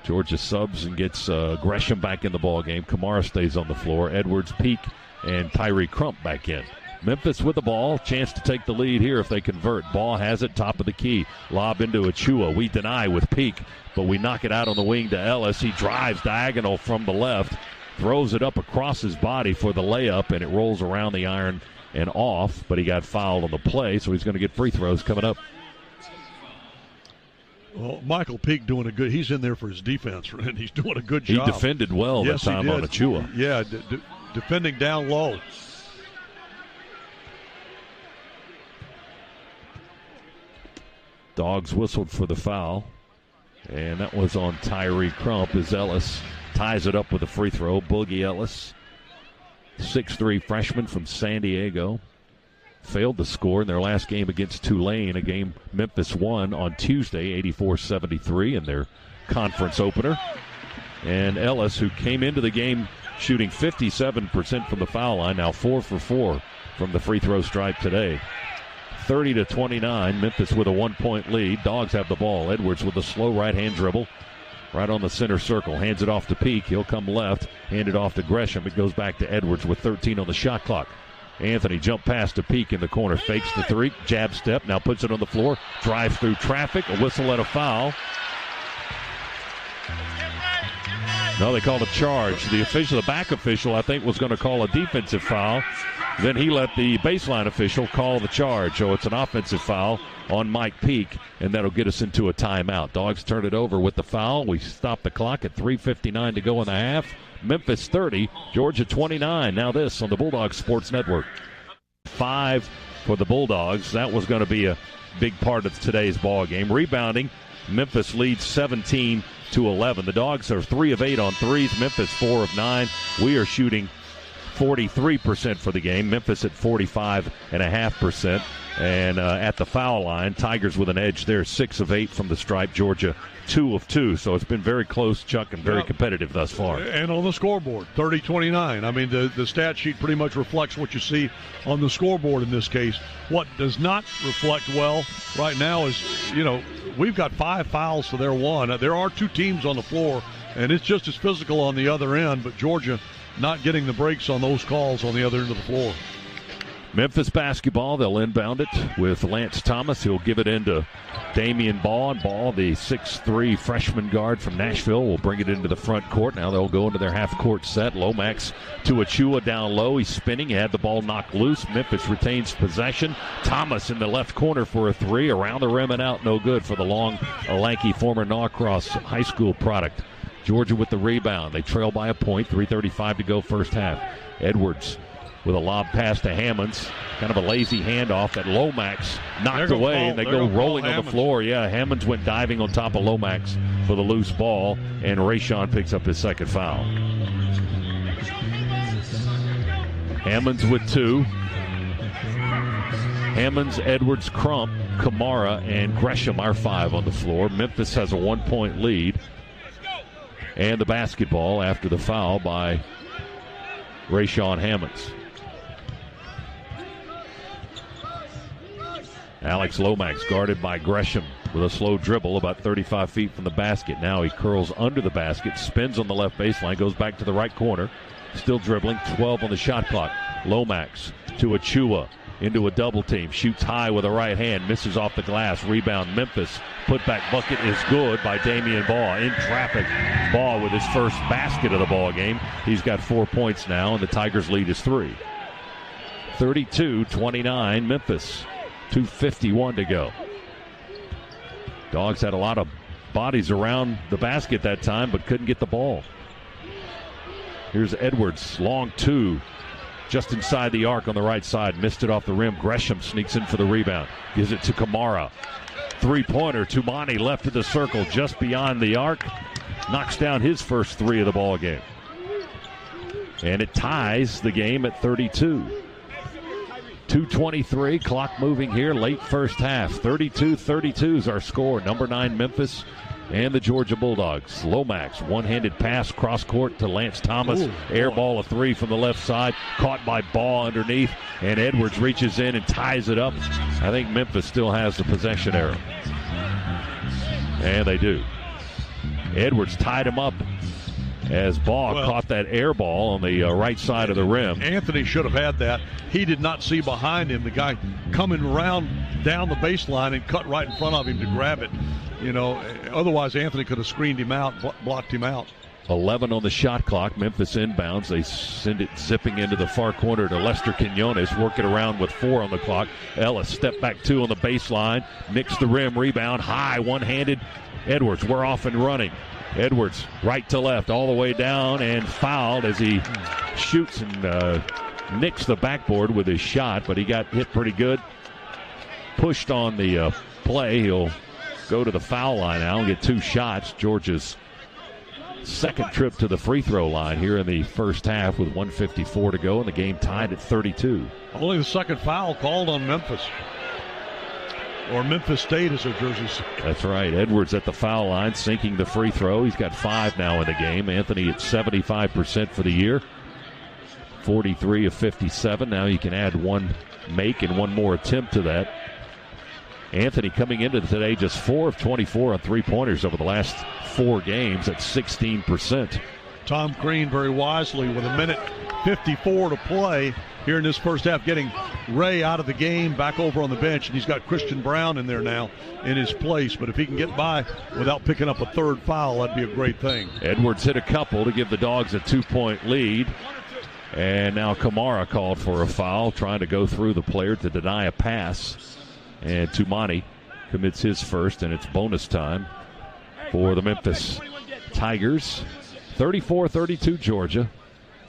Georgia subs and gets Gresham back in the ball game. Kamara stays on the floor. Edwards, Peake, and Tyree Crump back in. Memphis with the ball. Chance to take the lead here if they convert. Ball has it, top of the key. Lob into Achua. We deny with Peake, but we knock it out on the wing to Ellis. He drives diagonal from the left, throws it up across his body for the layup, and it rolls around the iron and off, but he got fouled on the play, so he's going to get free throws coming up. Well, Michael Peake doing a good. He's in there for his defense, and he's doing a good job. He defended well that time on Achua. Yeah, defending down low. Dogs whistled for the foul, and that was on Tyree Crump as Ellis ties it up with a free throw. Boogie Ellis, 6'3" freshman from San Diego. failed to score in their last game against Tulane, a game Memphis won on Tuesday, 84-73 in their conference opener. And Ellis, who came into the game shooting 57% from the foul line, now 4 for 4 from the free throw stripe today. 30-29, Memphis with a 1-point lead. Dogs have the ball. Edwards with a slow right-hand dribble. Right on the center circle. Hands it off to Peak. He'll come left. Hand it off to Gresham. It goes back to Edwards with 13 on the shot clock. Anthony jump pass to Peak in the corner. Fakes the three. Jab step. Now puts it on the floor. Drives through traffic. A whistle and a foul. No, they called a charge. The back official, I think, was going to call a defensive foul. Then he let the baseline official call the charge. So it's an offensive foul on Mike Peak, and that'll get us into a timeout. Dogs turn it over with the foul. We stop the clock at 3:59 to go in the half. Memphis 30, Georgia 29. Now this on the Bulldogs Sports Network. 5 for the Bulldogs. That was going to be a big part of today's ball game. Rebounding, Memphis leads 17-11. The Dogs are 3 of 8 on threes. Memphis 4 of 9. We are shooting 43% for the game. Memphis at 45.5%. And at the foul line, Tigers with an edge there, 6 of 8 from the stripe. Georgia 2 of 2. So it's been very close, Chuck, and very competitive thus far. And on the scoreboard, 30-29. I mean, the stat sheet pretty much reflects what you see on the scoreboard in this case. What does not reflect well right now is, we've got 5 fouls to their 1. There are 2 teams on the floor, and it's just as physical on the other end, but Georgia not getting the breaks on those calls on the other end of the floor. Memphis basketball, they'll inbound it with Lance Thomas. He'll give it into Damian Ball. And Ball, the 6'3 freshman guard from Nashville, will bring it into the front court. Now they'll go into their half-court set. Lomax to Achua down low. He's spinning. He had the ball knocked loose. Memphis retains possession. Thomas in the left corner for a 3. Around the rim and out, no good for the long, lanky former Norcross High School product. Georgia with the rebound. They trail by a point. 3:35 to go first half. Edwards with a lob pass to Hammonds. Kind of a lazy handoff that Lomax knocked away, and they go rolling on the floor. Yeah, Hammonds went diving on top of Lomax for the loose ball, and Rayshon picks up his second foul. Hammonds with 2. Hammonds, Edwards, Crump, Kamara, and Gresham are 5 on the floor. Memphis has a 1-point lead. And the basketball after the foul by Rayshon Hammonds. Alex Lomax guarded by Gresham with a slow dribble about 35 feet from the basket. Now he curls under the basket, spins on the left baseline, goes back to the right corner. Still dribbling, 12 on the shot clock. Lomax to Achua into a double team. Shoots high with a right hand, misses off the glass. Rebound Memphis. Putback bucket is good by Damian Ball. In traffic, Ball with his first basket of the ball game. He's got 4 points now, and the Tigers' lead is 3. 32-29 Memphis. 2:51 to go. Dogs had a lot of bodies around the basket that time, but couldn't get the ball. Here's Edwards, long 2, just inside the arc on the right side. Missed it off the rim. Gresham sneaks in for the rebound. Gives it to Kamara. 3-pointer. Tumani left of the circle, just beyond the arc. Knocks down his first 3 of the ball game. And it ties the game at 32. 2:23, clock moving here, late first half. 32-32 is our score. Number 9 Memphis and the Georgia Bulldogs. Lomax, one-handed pass cross court to Lance Thomas. Air ball a 3 from the left side, caught by Ball underneath, and Edwards reaches in and ties it up. I think Memphis still has the possession arrow. And they do. Edwards tied him up as Ball caught that air ball on the right side of the rim. Anthony should have had that. He did not see behind him. The guy coming around down the baseline and cut right in front of him to grab it. Otherwise Anthony could have screened him out, blocked him out. 11 on the shot clock. Memphis inbounds. They send it zipping into the far corner to Lester Quinones. Work it around with 4 on the clock. Ellis step back 2 on the baseline. Nicks the rim. Rebound high. One-handed. Edwards, we're off and running. Edwards, right to left, all the way down, and fouled as he shoots and nicks the backboard with his shot, but he got hit pretty good. Pushed on the play. He'll go to the foul line now and get 2 shots. Georgia's second trip to the free throw line here in the first half with 1:54 to go, and the game tied at 32. Only the second foul called on Memphis. Or Memphis State, as their jerseys say. That's right. Edwards at the foul line, sinking the free throw. He's got 5 now in the game. Anthony at 75% for the year. 43 of 57. Now you can add one make and one more attempt to that. Anthony coming into today just 4 of 24 on three-pointers over the last 4 games at 16%. Tom Crean very wisely with 1:54 to play here in this first half, getting Ray out of the game, back over on the bench, and he's got Christian Brown in there now in his place. But if he can get by without picking up a third foul, that'd be a great thing. Edwards hit a couple to give the Dogs a 2-point lead. And now Kamara called for a foul, trying to go through the player to deny a pass. And Tumani commits his first, and it's bonus time for the Memphis Tigers. 34-32 Georgia.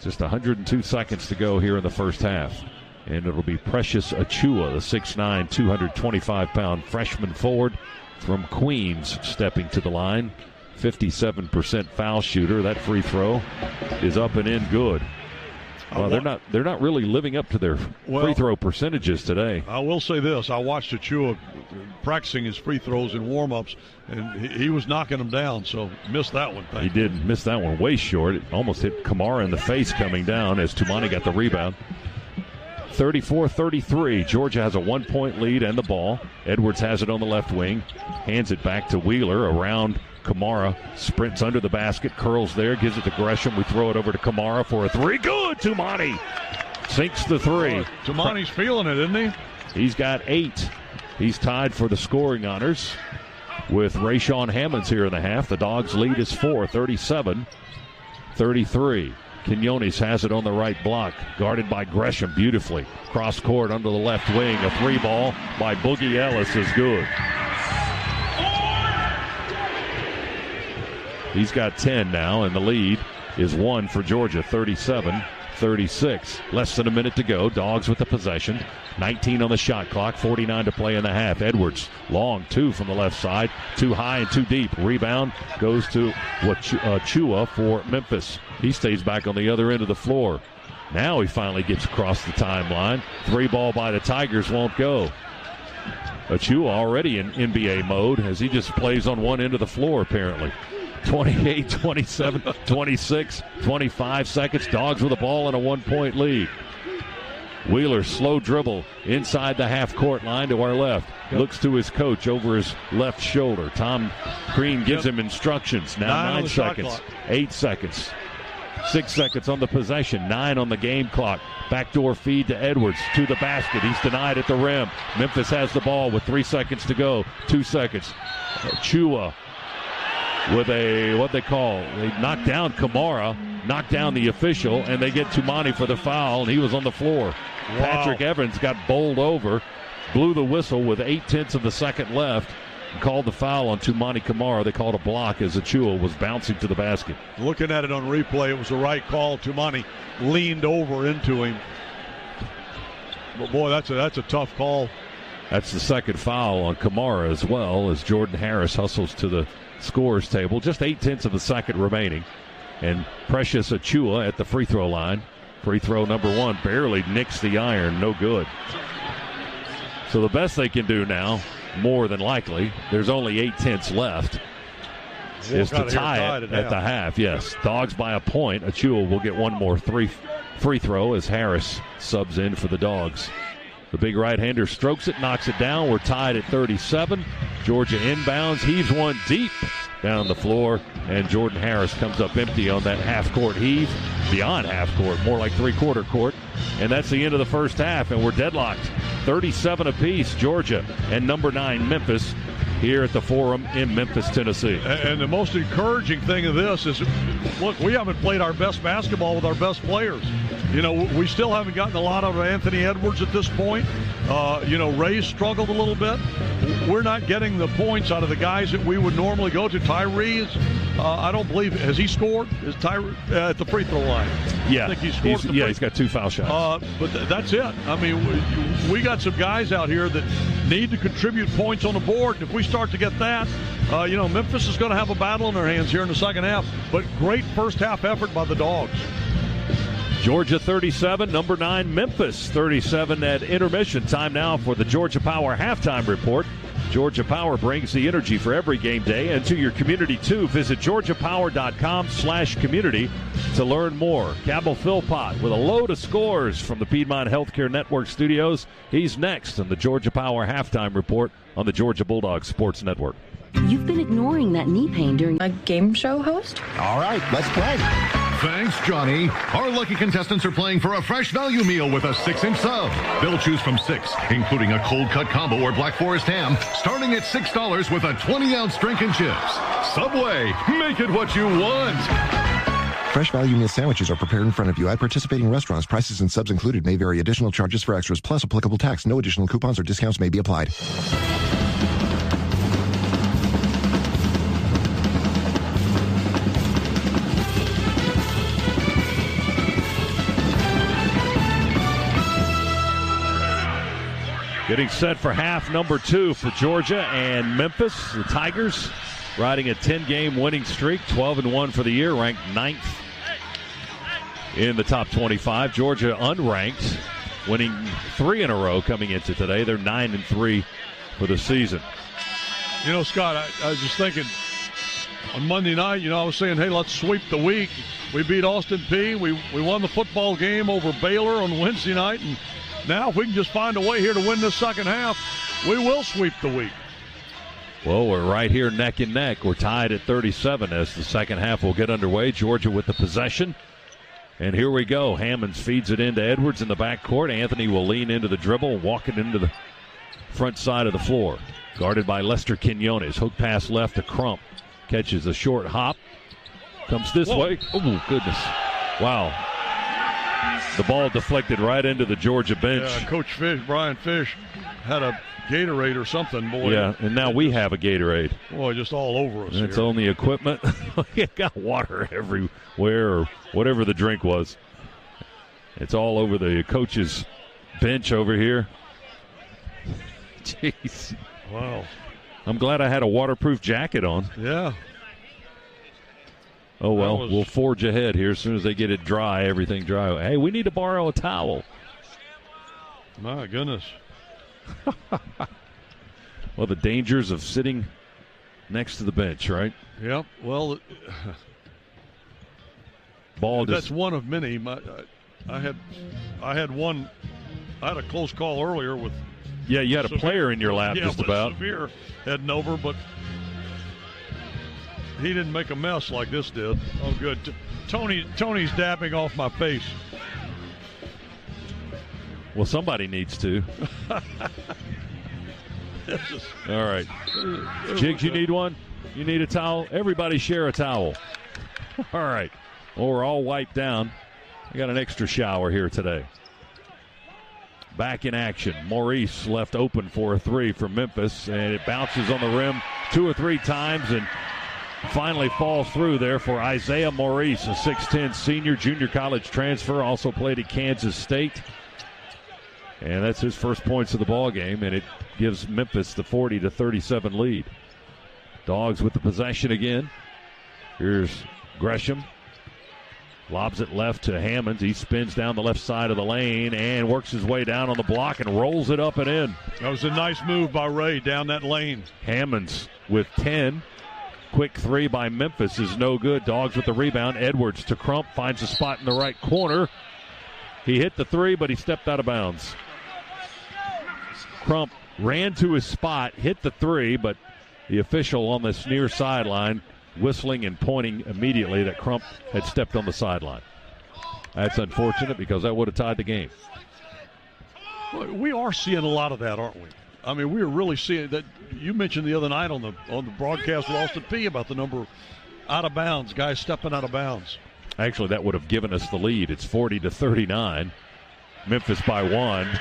Just 102 seconds to go here in the first half. And it'll be Precious Achua, the 6'9", 225-pound freshman forward from Queens, stepping to the line. 57% foul shooter. That free throw is up and in good. Well, they're not really living up to their free throw percentages today. I will say this. I watched Achua practicing his free throws in warm-ups, and he was knocking them down, so missed that one. He did miss that one way short. It almost hit Kamara in the face coming down as Tumani got the rebound. 34-33. Georgia has a 1-point lead and the ball. Edwards has it on the left wing. Hands it back to Wheeler around Kamara, sprints under the basket, curls there, gives it to Gresham. We throw it over to Kamara for a 3. Good! Tumani sinks the 3. Tumani's feeling it, isn't he? He's got 8. He's tied for the scoring honors with Rayshawn Hammonds here in the half. The Dogs' lead is 4, 37-33. Quinones has it on the right block, guarded by Gresham beautifully. Cross court under the left wing. A 3 ball by Boogie Ellis is good. He's got 10 now, and the lead is 1 for Georgia, 37-36. Less than a minute to go. Dogs with the possession. 19 on the shot clock, 49 to play in the half. Edwards, long 2 from the left side. Too high and too deep. Rebound goes to Chua for Memphis. He stays back on the other end of the floor. Now he finally gets across the timeline. 3 ball by the Tigers won't go. Chua already in NBA mode as he just plays on one end of the floor apparently. 28, 27, 26, 25 seconds. Dogs with the ball and a 1-point lead. Wheeler, slow dribble inside the half-court line to our left. Looks to his coach over his left shoulder. Tom Crean gives him instructions. Now 9 seconds, 8 seconds, 6 seconds on the possession, 9 on the game clock. Backdoor feed to Edwards to the basket. He's denied at the rim. Memphis has the ball with 3 seconds to go. 2 seconds. Chua with they knocked down Kamara, knocked down the official, and they get Tumani for the foul, and he was on the floor. Wow. Patrick Evans got bowled over, blew the whistle with 0.8 of the second left, and called the foul on Tumani Kamara. They called a block as Achua was bouncing to the basket. Looking at it on replay, it was the right call. Tumani leaned over into him. But boy, that's a tough call. That's the second foul on Kamara as well, as Jordan Harris hustles to the scores table. Just 0.8 of the second remaining. And Precious Achua at the free throw line. Free throw number 1 barely nicks the iron. No good. So the best they can do now, more than likely, there's only 0.8 left, is to tie it at the half. Yes, Dogs by a point. Achua will get one more free throw as Harris subs in for the Dogs. The big right-hander strokes it, knocks it down. We're tied at 37. Georgia inbounds, heaves one deep down the floor, and Jordan Harris comes up empty on that half-court heave, beyond half-court, more like three-quarter court. And that's the end of the first half, and we're deadlocked. 37 apiece, Georgia and number 9, Memphis, here at the Forum in Memphis, Tennessee. And the most encouraging thing of this is, look, we haven't played our best basketball with our best players. You know, we still haven't gotten a lot out of Anthony Edwards at this point. Ray's struggled a little bit. We're not getting the points out of the guys that we would normally go to. Tyree I don't believe, has he scored? Is Tyree at the free throw line? Yeah, I think he scored. He's got 2 foul shots. But that's it. I mean, we got some guys out here that need to contribute points on the board. And if we start to get that, Memphis is going to have a battle in their hands here in the second half, but great first half effort by the Dogs. Georgia 37, number 9 Memphis 37 at intermission. Time now for the Georgia Power halftime report. Georgia Power brings the energy for every game day and to your community too. Visit georgiapower.com/community to learn more. Cabell Philpott with a load of scores from the Piedmont Healthcare Network studios. He's next on the Georgia Power halftime report on the Georgia Bulldogs Sports Network. You've been ignoring that knee pain during a game show host? All right, let's play. Thanks, Johnny. Our lucky contestants are playing for a fresh value meal with a 6-inch sub. They'll choose from 6, including a cold cut combo or Black Forest ham, starting at $6 with a 20-ounce drink and chips. Subway, make it what you want. Fresh value meal sandwiches are prepared in front of you at participating restaurants. Prices and subs included may vary. Additional charges for extras plus applicable tax. No additional coupons or discounts may be applied. Getting set for half number 2 for Georgia and Memphis. The Tigers riding a 10-game winning streak, 12-1 for the year, ranked 9th in the top 25. Georgia unranked, winning 3 in a row coming into today. They're 9-3 for the season. Scott, I was just thinking on Monday night, I was saying, hey, let's sweep the week. We beat Austin Peay. We won the football game over Baylor on Wednesday night, and now, if we can just find a way here to win this second half, we will sweep the week. Well, we're right here neck and neck. We're tied at 37 as the second half will get underway. Georgia with the possession. And here we go. Hammonds feeds it into Edwards in the backcourt. Anthony will lean into the dribble, walk it into the front side of the floor. Guarded by Lester Quinones. Hook pass left to Crump. Catches a short hop. Comes this way. Oh, goodness. Wow. The ball deflected right into the Georgia bench. Yeah, Coach Fish, Brian Fish, had a Gatorade or something, boy. Yeah, and now we have a Gatorade. Boy, just all over us. It's on the equipment. You got water everywhere, or whatever the drink was. It's all over the coach's bench over here. Jeez. Wow. I'm glad I had a waterproof jacket on. Yeah. Oh, well, we'll forge ahead here as soon as they get it dry, everything dry. Hey, we need to borrow a towel. My goodness. Well, the dangers of sitting next to the bench, right? Yep. Well, that's one of many. I had one. I had a close call earlier with. Yeah, you had a player in your lap just about. Severe heading over, but he didn't make a mess like this did. Oh, good. Tony's dabbing off my face. Well, somebody needs to. All right. Jiggs, you need one? You need a towel? Everybody share a towel. All right. Well, we're all wiped down. I got an extra shower here today. Back in action. Maurice left open for a 3 from Memphis, and it bounces on the rim 2 or 3 times and finally falls through there for Isaiah Maurice, a 6'10 senior, junior college transfer, also played at Kansas State. And that's his first points of the ball game, and it gives Memphis the 40-37 lead. Dogs with the possession again. Here's Gresham. Lobs it left to Hammonds. He spins down the left side of the lane and works his way down on the block and rolls it up and in. That was a nice move by Ray down that lane. Hammonds with 10. Quick 3 by Memphis is no good. Dogs with the rebound. Edwards to Crump. Finds a spot in the right corner. He hit the 3, but he stepped out of bounds. Crump ran to his spot, hit the 3, but the official on this near sideline whistling and pointing immediately that Crump had stepped on the sideline. That's unfortunate because that would have tied the game. We are seeing a lot of that, aren't we? I mean, we're really seeing that. You mentioned the other night on the broadcast with Austin Peay about the number of out of bounds, guys stepping out of bounds. Actually, that would have given us the lead. It's 40-39. Memphis by 1.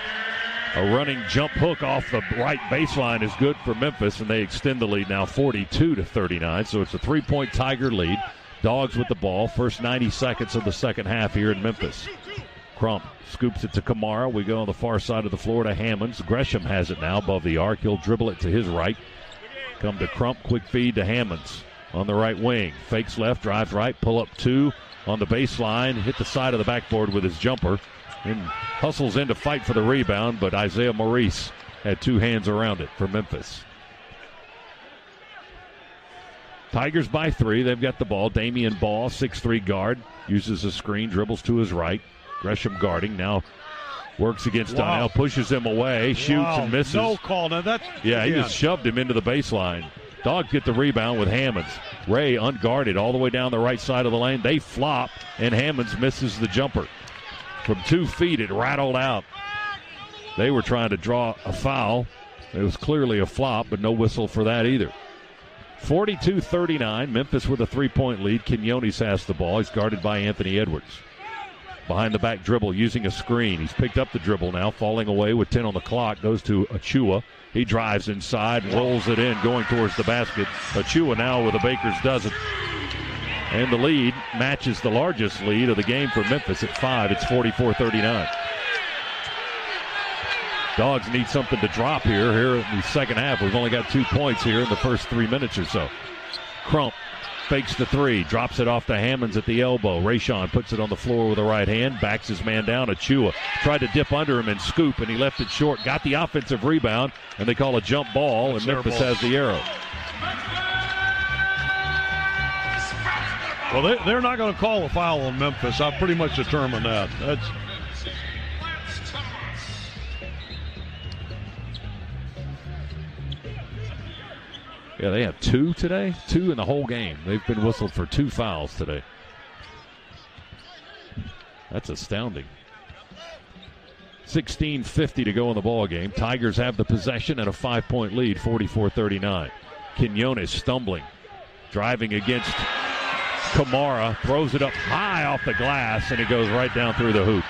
A running jump hook off the right baseline is good for Memphis, and they extend the lead now 42-39. So it's a 3-point Tiger lead. Dogs with the ball. First 90 seconds of the second half here in Memphis. Crump scoops it to Kamara. We go on the far side of the floor to Hammonds. Gresham has it now above the arc. He'll dribble it to his right. Come to Crump, quick feed to Hammonds on the right wing. Fakes left, drives right, pull up 2 on the baseline, hit the side of the backboard with his jumper, and hustles in to fight for the rebound, but Isaiah Maurice had 2 hands around it for Memphis. Tigers by 3. They've got the ball. Damian Ball, 6'3" guard, uses a screen, dribbles to his right. Gresham guarding, now works against Donnell, pushes him away, shoots and misses. No call. Now that's he just shoved him into the baseline. Dogs get the rebound with Hammonds. Ray unguarded all the way down the right side of the lane. They flop, and Hammonds misses the jumper. From 2 feet, it rattled out. They were trying to draw a foul. It was clearly a flop, but no whistle for that either. 42-39, Memphis with a 3-point lead. Quinones has the ball. He's guarded by Anthony Edwards. Behind the back dribble, using a screen. He's picked up the dribble now, falling away with 10 on the clock. Goes to Achua. He drives inside, rolls it in, going towards the basket. Achua now with a baker's dozen. And the lead matches the largest lead of the game for Memphis at 5. It's 44-39. Dogs need something to drop here in the second half. We've only got 2 points here in the first 3 minutes or so. Crump fakes the 3, drops it off to Hammonds at the elbow. Rayshon puts it on the floor with the right hand, backs his man down. Achua tried to dip under him and scoop, and he left it short. Got the offensive rebound, and they call a jump ball, and Memphis has the arrow. Well, they're not going to call a foul on Memphis. I've pretty much determined that. Yeah, they have 2 today. 2 in the whole game. They've been whistled for 2 fouls today. That's astounding. 16:50 to go in the ball game. Tigers have the possession and a 5-point lead, 44-39. Quinones stumbling, driving against Kamara, throws it up high off the glass, and it goes right down through the hoop.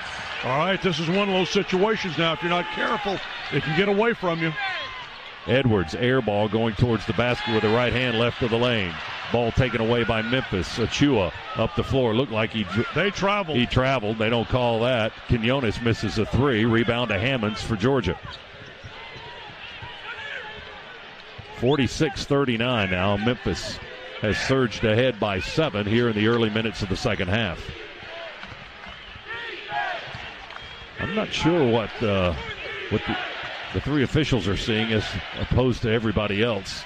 All right, this is one of those situations now. If you're not careful, it can get away from you. Edwards, air ball going towards the basket with the right hand left of the lane. Ball taken away by Memphis. Achua up the floor. Looked like they traveled. He traveled. They don't call that. Quinones misses a 3. Rebound to Hammonds for Georgia. 46-39 now. Memphis has surged ahead by 7 here in the early minutes of the second half. I'm not sure what the 3 officials are seeing as opposed to everybody else.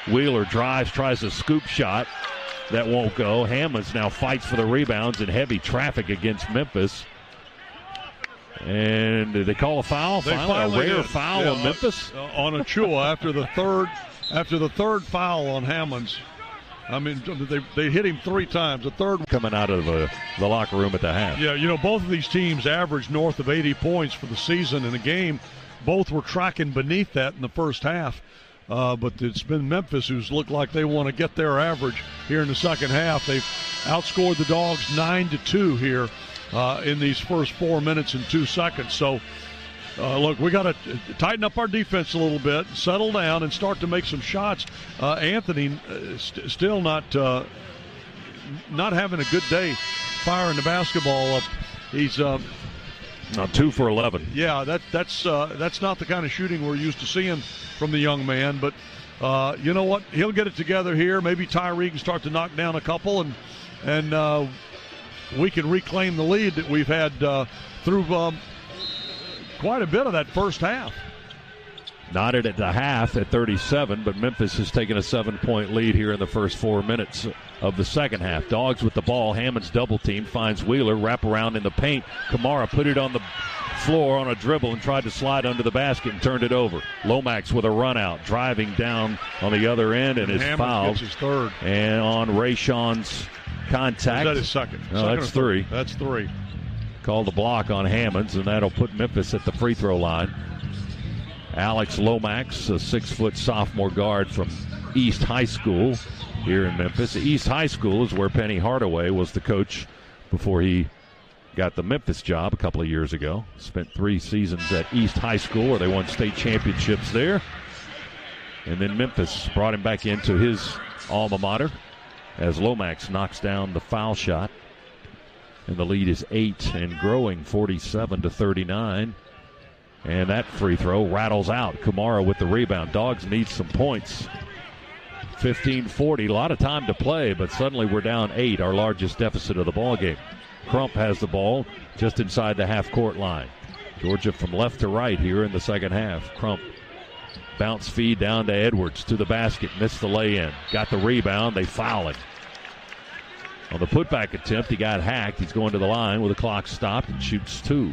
Wheeler drives, tries a scoop shot. That won't go. Hammonds now fights for the rebounds in heavy traffic against Memphis. And did they call a foul? Finally, a rare foul on Memphis? On Achua after the third foul on Hammonds. I mean, they hit him 3 times. The third coming out of the locker room at the half. Yeah, both of these teams averaged north of 80 points for the season in a game. Both were tracking beneath that in the first half. But it's been Memphis who's looked like they want to get their average here in the second half. They've outscored the Dogs 9-2 here in these first 4 minutes and 2 seconds. So, look, we got to tighten up our defense a little bit, settle down, and start to make some shots. Anthony still not having a good day firing the basketball up. He's 2 for 11. Yeah, that's not the kind of shooting we're used to seeing from the young man. But you know what? He'll get it together here. Maybe Tyree can start to knock down a couple, and we can reclaim the lead that we've had through quite a bit of that first half. Knotted at the half at 37, but Memphis has taken a 7-point lead here in the first 4 minutes of the second half. Dogs with the ball. Hammonds double team, finds Wheeler, wrap around in the paint. Kamara put it on the floor on a dribble and tried to slide under the basket and turned it over. Lomax with a run out, driving down on the other end and is fouled. Gets his 3rd. And on Rayshon's contact. Is that his second? No, that's 3. That's 3. Called a block on Hammonds, and that'll put Memphis at the free throw line. Alex Lomax, a 6-foot sophomore guard from East High School here in Memphis. East High School is where Penny Hardaway was the coach before he got the Memphis job a couple of years ago. Spent 3 seasons at East High School where they won state championships there. And then Memphis brought him back into his alma mater as Lomax knocks down the foul shot. And the lead is 8 and growing, 47-39. And that free throw rattles out. Kamara with the rebound. Dogs need some points 15-40, a lot of time to play, but suddenly we're down 8, our largest deficit of the ball game. Crump has the ball just inside the half-court line. Georgia from left to right here in the second half. Crump, bounce feed down to Edwards to the basket, missed the lay-in. Got the rebound, they foul him. On the putback attempt, he got hacked. He's going to the line with the clock stopped and shoots 2.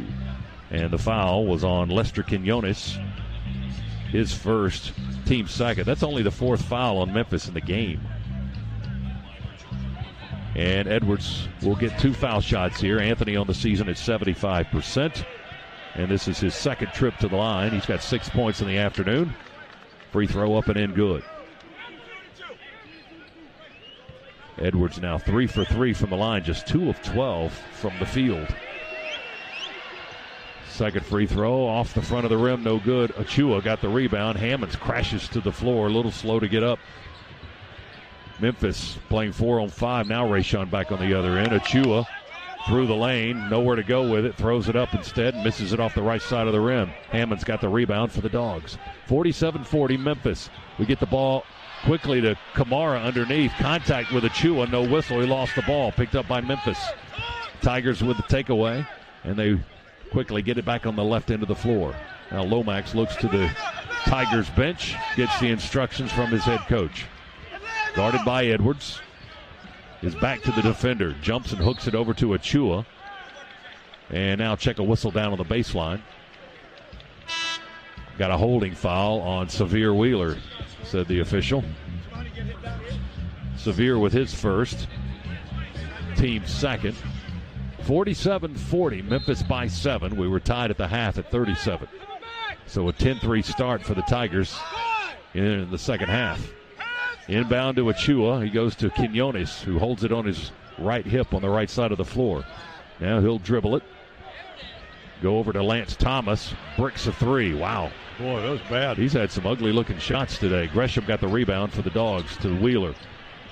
And the foul was on Lester Quinones, his first, team second. That's only the 4th foul on Memphis in the game. And Edwards will get 2 foul shots here. Anthony on the season at 75%. And this is his second trip to the line. He's got 6 points in the afternoon. Free throw up and in good. Edwards now 3 for 3 from the line, just 2 of 12 from the field. Second free throw off the front of the rim, no good. Achua got the rebound. Hammonds crashes to the floor, a little slow to get up. Memphis playing 4-on-5. Now Rayshon back on the other end. Achua through the lane, nowhere to go with it. Throws it up instead, misses it off the right side of the rim. Hammonds got the rebound for the Dogs. 47-40 Memphis. We get the ball quickly to Kamara underneath. Contact with Achua, no whistle. He lost the ball, picked up by Memphis. Tigers with the takeaway, and they quickly get it back on the left end of the floor. Now Lomax looks to the Tigers bench, gets the instructions from his head coach. Guarded by Edwards. Is back to the defender. Jumps and hooks it over to Achua. And now check a whistle down on the baseline. Got a holding foul on Severe Wheeler, said the official. Severe with his first. Team second. 47-40, Memphis by 7. We were tied at the half at 37. So a 10-3 start for the Tigers in the second half. Inbound to Achua. He goes to Quinones, who holds it on his right hip on the right side of the floor. Now he'll dribble it. Go over to Lance Thomas. Bricks a 3. Wow. Boy, that was bad. He's had some ugly-looking shots today. Gresham got the rebound for the Dogs to Wheeler.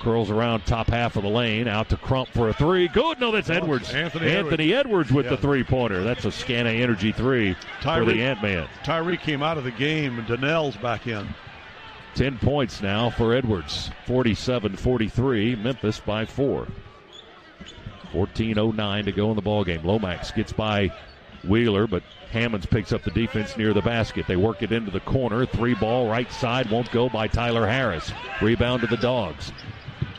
Curls around top half of the lane. Out to Crump for a 3. Good. No, that's Edwards. Anthony Edwards with the three-pointer. That's a Scana Energy 3 for the Ant-Man. Tyree came out of the game, and Donnell's back in. 10 points now for Edwards. 47-43. Memphis by 4. 14:09 to go in the ballgame. Lomax gets by Wheeler, but Hammonds picks up the defense near the basket. They work it into the corner. 3-ball right side won't go by Tyler Harris. Rebound to the Dogs.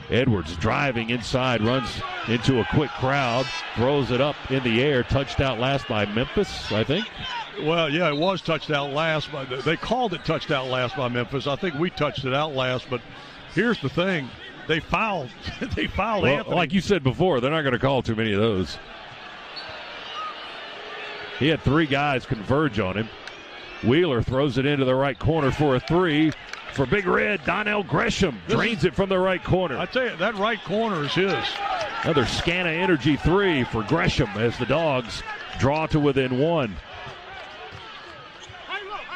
Edwards driving inside, runs into a quick crowd, throws it up in the air. Touched out last by Memphis, I think. Well, yeah, it was touched out last. But they called it touched out last by Memphis. I think we touched it out last. But here's the thing. They fouled. They fouled Anthony. Like you said before, they're not going to call too many of those. He had 3 guys converge on him. Wheeler throws it into the right corner for a 3. For Big Red, Donnell Gresham drains it from the right corner. I tell you, that right corner is his. Another Scana Energy 3 for Gresham as the Dogs draw to within 1.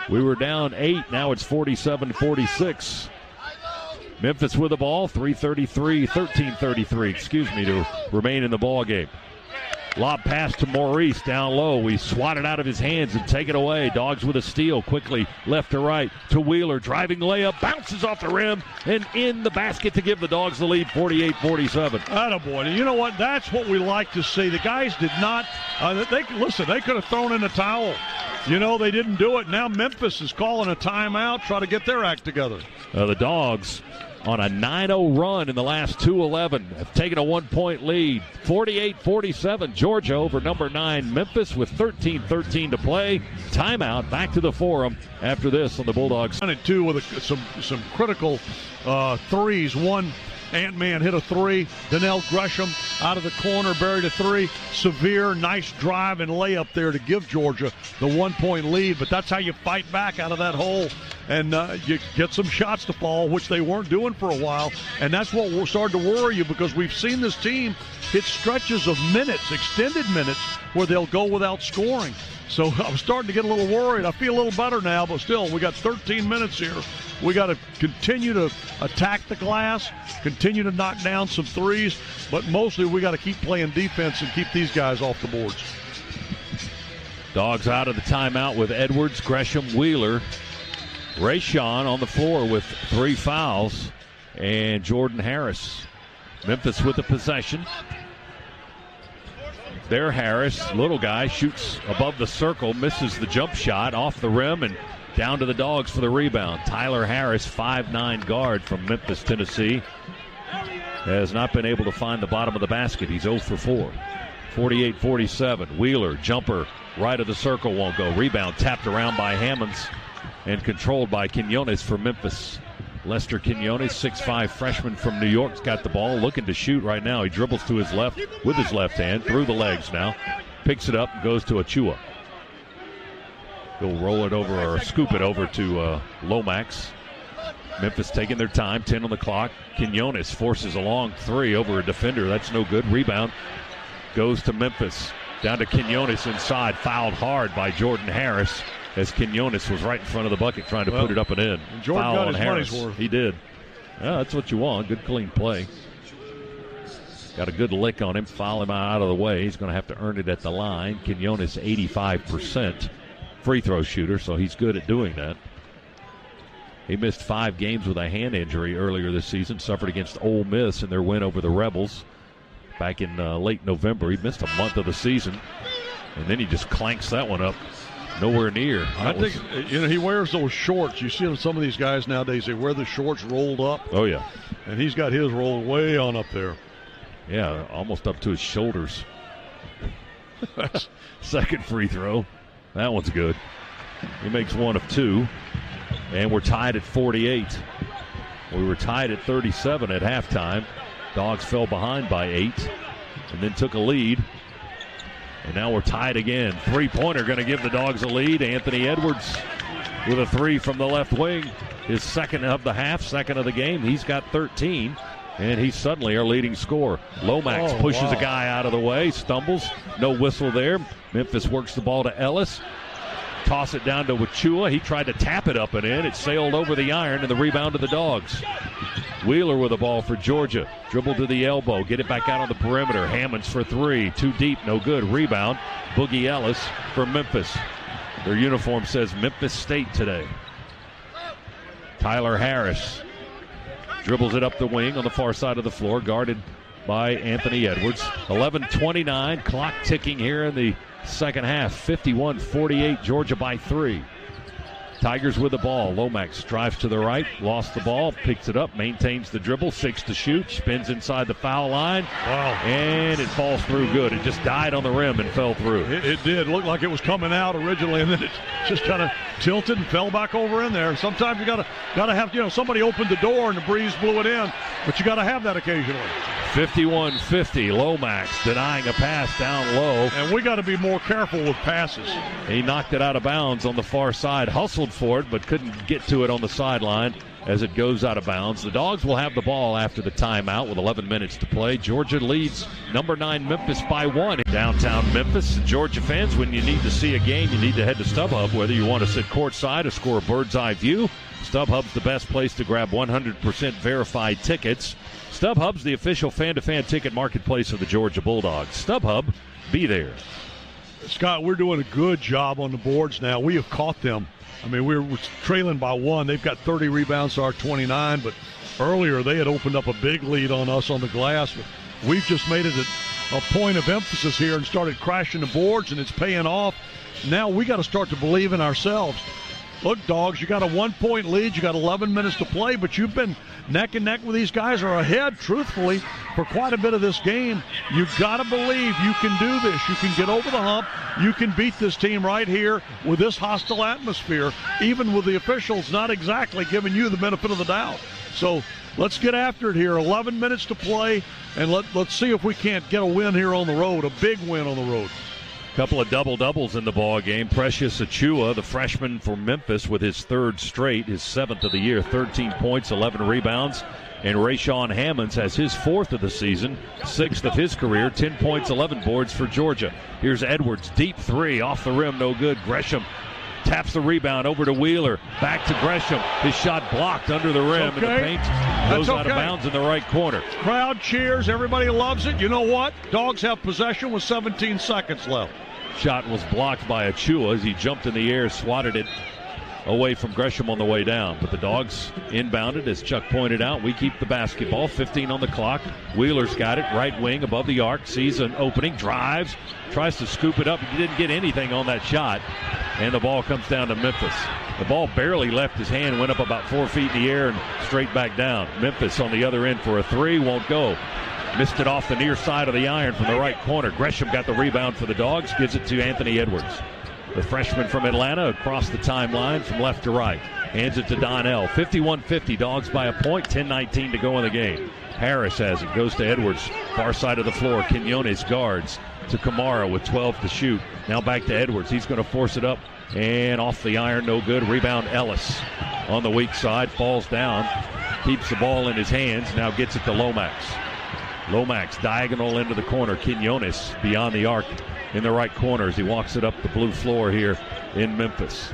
We were down 8. Now it's 47-46. Memphis with the ball. 13:33 to remain in the ball game. Lob pass to Maurice down low. We swat it out of his hands and take it away. Dogs with a steal quickly left to right to Wheeler. Driving layup, bounces off the rim and in the basket to give the Dogs the lead, 48-47. Attaboy. You know what? That's what we like to see. The guys did not they could have thrown in the towel. You know, they didn't do it. Now Memphis is calling a timeout, try to get their act together. The Dogs on a 9-0 run in the last 2:11. Have taken a 1-point lead. 48-47, Georgia over number 9 Memphis with 13:13 to play. Timeout, back to the Forum after this on the Bulldogs. 1-2 with some critical threes. One, Ant-Man hit a 3. Donnell Gresham out of the corner, buried a 3. Severe, nice drive and layup there to give Georgia the 1-point lead. But that's how you fight back out of that hole. And you get some shots to fall, which they weren't doing for a while. And that's what started to worry you, because we've seen this team hit stretches of minutes, extended minutes, where they'll go without scoring. So I'm starting to get a little worried. I feel a little better now, but still, we got 13 minutes here. We got to continue to attack the glass, continue to knock down some threes, but mostly we got to keep playing defense and keep these guys off the boards. Dogs out of the timeout with Edwards, Gresham, Wheeler. Rayshon on the floor with 3 fouls. and Jordan Harris. Memphis with the possession. There Harris, little guy, shoots above the circle, misses the jump shot off the rim and down to the Dogs for the rebound. Tyler Harris, 5'9" guard from Memphis, Tennessee, has not been able to find the bottom of the basket. He's 0 for 4. 48-47. Wheeler, jumper, right of the circle, won't go. Rebound tapped around by Hammonds and controlled by Quinones for Memphis. Lester Quinones, 6'5" freshman from New York's got the ball, looking to shoot right now. He dribbles to his left with his left hand, through the legs now. Picks it up and goes to Achua. He'll roll it over or scoop it over to Lomax. Memphis taking their time, 10 on the clock. Quinones forces a long three over a defender. That's no good. Rebound goes to Memphis. Down to Quinones inside, fouled hard by Jordan Harris, as Quinones was right in front of the bucket trying to put it up and in. And Jordan Foul got on his Harris. money's worth. He did. Yeah, that's what you want. Good, clean play. Got a good lick on him. Foul him out of the way. He's going to have to earn it at the line. Quinones, 85% free throw shooter, so he's good at doing that. He missed 5 games with a hand injury earlier this season. Suffered against Ole Miss in their win over the Rebels back in late November. He missed a month of the season, and then he just clanks that one up. Nowhere near. I think he wears those shorts. You see some of these guys nowadays, they wear the shorts rolled up. Oh, yeah. And he's got his rolled way on up there. Yeah, almost up to his shoulders. Second free throw. That one's good. He makes 1 of 2. And we're tied at 48. We were tied at 37 at halftime. Dogs fell behind by 8 and then took a lead. And now we're tied again. Three-pointer going to give the Dogs a lead. Anthony Edwards with a 3 from the left wing. His second of the half, second of the game. He's got 13, and he's suddenly our leading scorer. Lomax pushes a guy out of the way, stumbles. No whistle there. Memphis works the ball to Ellis. Toss it down to Wachua. He tried to tap it up and in. It sailed over the iron, and the rebound to the Dogs. Wheeler with the ball for Georgia. Dribble to the elbow. Get it back out on the perimeter. Hammonds for 3. Too deep. No good. Rebound. Boogie Ellis for Memphis. Their uniform says Memphis State today. Tyler Harris dribbles it up the wing on the far side of the floor. Guarded by Anthony Edwards. 11:29. Clock ticking here in the second half. 51-48. Georgia by 3. Tigers with the ball. Lomax drives to the right, lost the ball, picks it up, maintains the dribble, 6 to shoot, spins inside the foul line. Wow. And it falls through good. It just died on the rim and fell through. It did. Looked like it was coming out originally, and then it just kind of tilted and fell back over in there. Sometimes you gotta have, somebody opened the door and the breeze blew it in, but you got to have that occasionally. 51-50. Lomax denying a pass down low. And we got to be more careful with passes. He knocked it out of bounds on the far side, hustled for it, but couldn't get to it on the sideline as it goes out of bounds. The Dogs will have the ball after the timeout with 11 minutes to play. Georgia leads number 9 Memphis by 1 in downtown Memphis. Georgia fans, when you need to see a game, you need to head to StubHub. Whether you want to sit courtside or score a bird's eye view, StubHub's the best place to grab 100% verified tickets. StubHub's the official fan-to-fan ticket marketplace of the Georgia Bulldogs. StubHub, be there. Scott, we're doing a good job on the boards now. We have caught them. I mean, we're trailing by 1. They've got 30 rebounds to our 29, but earlier they had opened up a big lead on us on the glass. But we've just made it a point of emphasis here and started crashing the boards, and it's paying off. Now we got to start to believe in ourselves. Look, Dogs, you got a 1-point lead. You got 11 minutes to play, but you've been neck and neck with these guys, are ahead, truthfully, for quite a bit of this game. You got to believe you can do this. You can get over the hump. You can beat this team right here with this hostile atmosphere, even with the officials not exactly giving you the benefit of the doubt. So let's get after it here. 11 minutes to play, and let's see if we can't get a win here on the road, a big win on the road. Couple of double-doubles in the ball game. Precious Achua, the freshman for Memphis, with his 3rd straight, his 7th of the year, 13 points, 11 rebounds. And Rayshawn Hammonds has his 4th of the season, 6th of his career, 10 points, 11 boards for Georgia. Here's Edwards, deep 3, off the rim, no good. Gresham taps the rebound over to Wheeler, back to Gresham. His shot blocked under the rim, and the paint goes out of bounds in the right corner. Crowd cheers, everybody loves it. You know what? Dogs have possession with 17 seconds left. Shot was blocked by Achua as he jumped in the air, swatted it away from Gresham on the way down. But the Dogs inbounded, as Chuck pointed out. We keep the basketball, 15 on the clock. Wheeler's got it, right wing above the arc, sees an opening, drives, tries to scoop it up. He didn't get anything on that shot, and the ball comes down to Memphis. The ball barely left his hand, went up about 4 feet in the air and straight back down. Memphis on the other end for a three, won't go. Missed it off the near side of the iron from the right corner. Gresham got the rebound for the Dogs, gives it to Anthony Edwards. The freshman from Atlanta across the timeline from left to right. Hands it to Donnell. 51-50, Dogs by a point, 10-19 to go in the game. Harris has it, goes to Edwards, far side of the floor. Quinones guards to Kamara with 12 to shoot. Now back to Edwards. He's going to force it up and off the iron, no good. Rebound Ellis on the weak side, falls down, keeps the ball in his hands, now gets it to Lomax. Lomax diagonal into the corner. Quinones beyond the arc in the right corner as he walks it up the blue floor here in Memphis.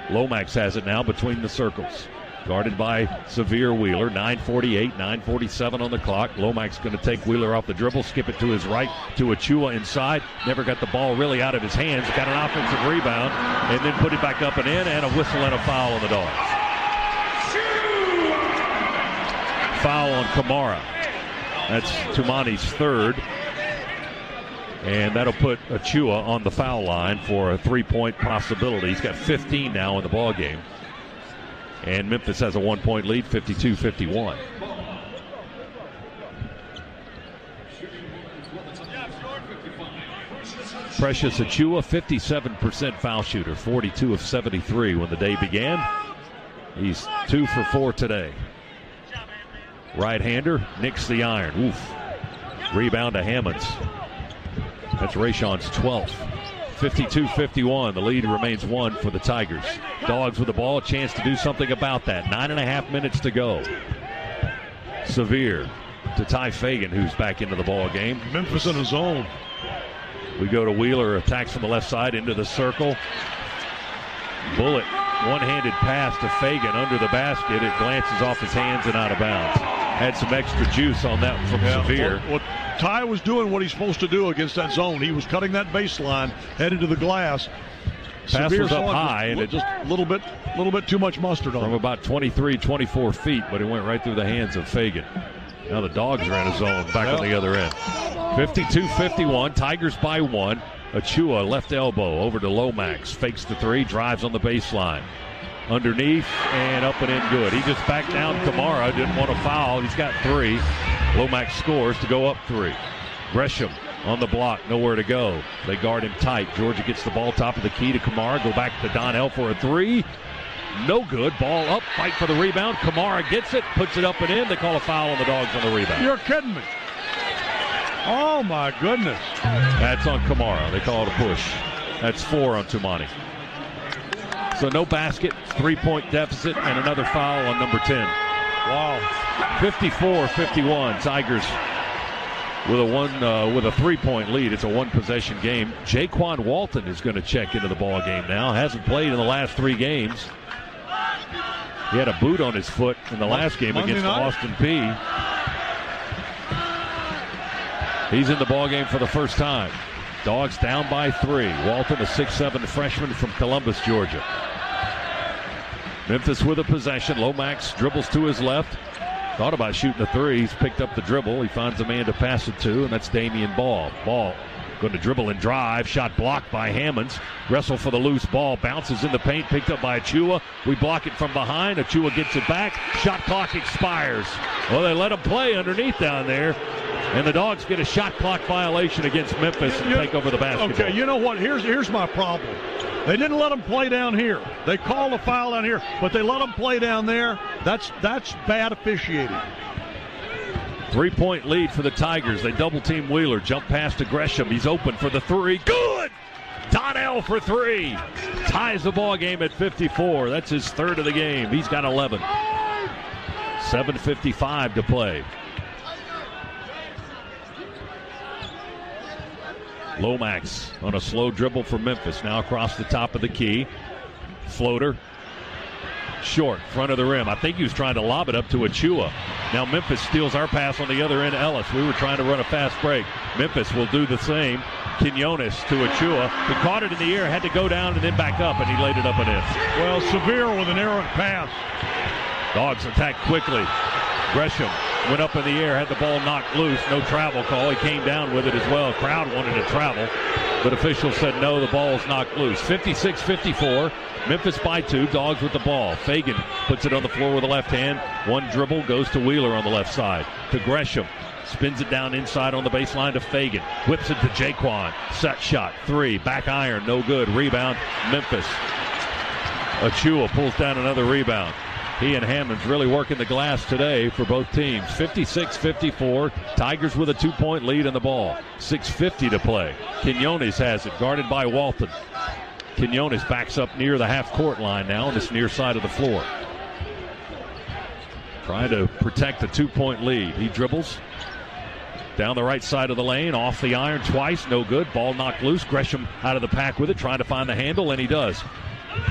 Lomax has it now between the circles. Guarded by Severe Wheeler. 9:48, 9:47 on the clock. Lomax going to take Wheeler off the dribble, skip it to his right to Achua inside. Never got the ball really out of his hands. Got an offensive rebound and then put it back up and in, and a whistle and a foul on the Dogs. Foul on Kamara. That's Tumani's third. And that'll put Achua on the foul line for a three-point possibility. He's got 15 now in the ball game. And Memphis has a 1-point lead, 52-51. Precious Achua, 57% foul shooter, 42 of 73 when the day began. He's 2 for 4 today. Right-hander, nicks the iron. Oof. Rebound to Hammonds. That's Rayshon's 12th. 52-51. The lead remains 1 for the Tigers. Dogs with the ball, a chance to do something about that. 9.5 minutes to go. Severe to Ty Fagan, who's back into the ball game. Memphis in his zone. We go to Wheeler, attacks from the left side into the circle. Bullet, one-handed pass to Fagan under the basket. It glances off his hands and out of bounds. Had some extra juice on that from Severe. Well, Ty was doing what he's supposed to do against that zone. He was cutting that baseline, headed to the glass. Pass was up high, and it just a little bit too much mustard on from him. About 23, 24 feet, but it went right through the hands of Fagan. Now the Dogs are in a zone back on the other end. 52-51, Tigers by 1. Achua left elbow over to Lomax, fakes the three, drives on the baseline. Underneath and up and in good. He just backed down Kamara, didn't want to foul. He's got 3. Lomax scores to go up 3. Gresham on the block, nowhere to go. They guard him tight. Georgia gets the ball top of the key to Kamara. Go back to Donnell for a 3. No good. Ball up, fight for the rebound. Kamara gets it, puts it up and in. They call a foul on the Dogs on the rebound. You're kidding me. Oh, my goodness. That's on Kamara. They call it a push. That's 4 on Tumani. So no basket, 3-point deficit, and another foul on number 10. Wow. 54-51. Tigers with a 3-point lead. It's a 1-possession game. Jaquan Walton is going to check into the ball game now. Hasn't played in the last 3 games. He had a boot on his foot in the last game against Austin Peay. He's in the ball game for the first time. Dogs down by 3. Walton, a 6'7" freshman from Columbus, Georgia. Memphis with a possession. Lomax dribbles to his left. Thought about shooting a 3. He's picked up the dribble. He finds a man to pass it to, and that's Damian Ball. Ball going to dribble and drive. Shot blocked by Hammonds. Wrestle for the loose ball. Bounces in the paint. Picked up by Achua. We block it from behind. Achua gets it back. Shot clock expires. Well, they let him play underneath down there. And the Dogs get a shot clock violation against Memphis and take over the basketball. Okay, you know what? Here's my problem. They didn't let them play down here. They called a foul down here, but they let them play down there. That's bad officiating. 3-point lead for the Tigers. They double-team Wheeler. Jump pass to Gresham. He's open for the 3. Good! Donnell for 3. Ties the ball game at 54. That's his 3rd of the game. He's got 11. 7:55 to play. Lomax on a slow dribble for Memphis. Now across the top of the key. Floater. Short, front of the rim. I think he was trying to lob it up to Achua. Now Memphis steals our pass on the other end. Ellis. We were trying to run a fast break. Memphis will do the same. Quinones to Achua. He caught it in the air, had to go down and then back up, and he laid it up and in. Well, Severe with an errant pass. Dogs attack quickly. Gresham went up in the air, had the ball knocked loose. No travel call. He came down with it as well. Crowd wanted to travel, but officials said no, the ball's knocked loose. 56-54. Memphis by 2. Dogs with the ball. Fagan puts it on the floor with the left hand. One dribble goes to Wheeler on the left side. To Gresham. Spins it down inside on the baseline to Fagan. Whips it to Jaquan. Set shot. 3. Back iron. No good. Rebound. Memphis. Achua pulls down another rebound. He and Hammond's really working the glass today for both teams. 56-54. Tigers with a 2-point lead in the ball. 6:50 to play. Quinones has it, guarded by Walton. Quinones backs up near the half-court line now on this near side of the floor. Trying to protect the 2-point lead. He dribbles down the right side of the lane, off the iron twice, no good. Ball knocked loose. Gresham out of the pack with it, trying to find the handle, and he does.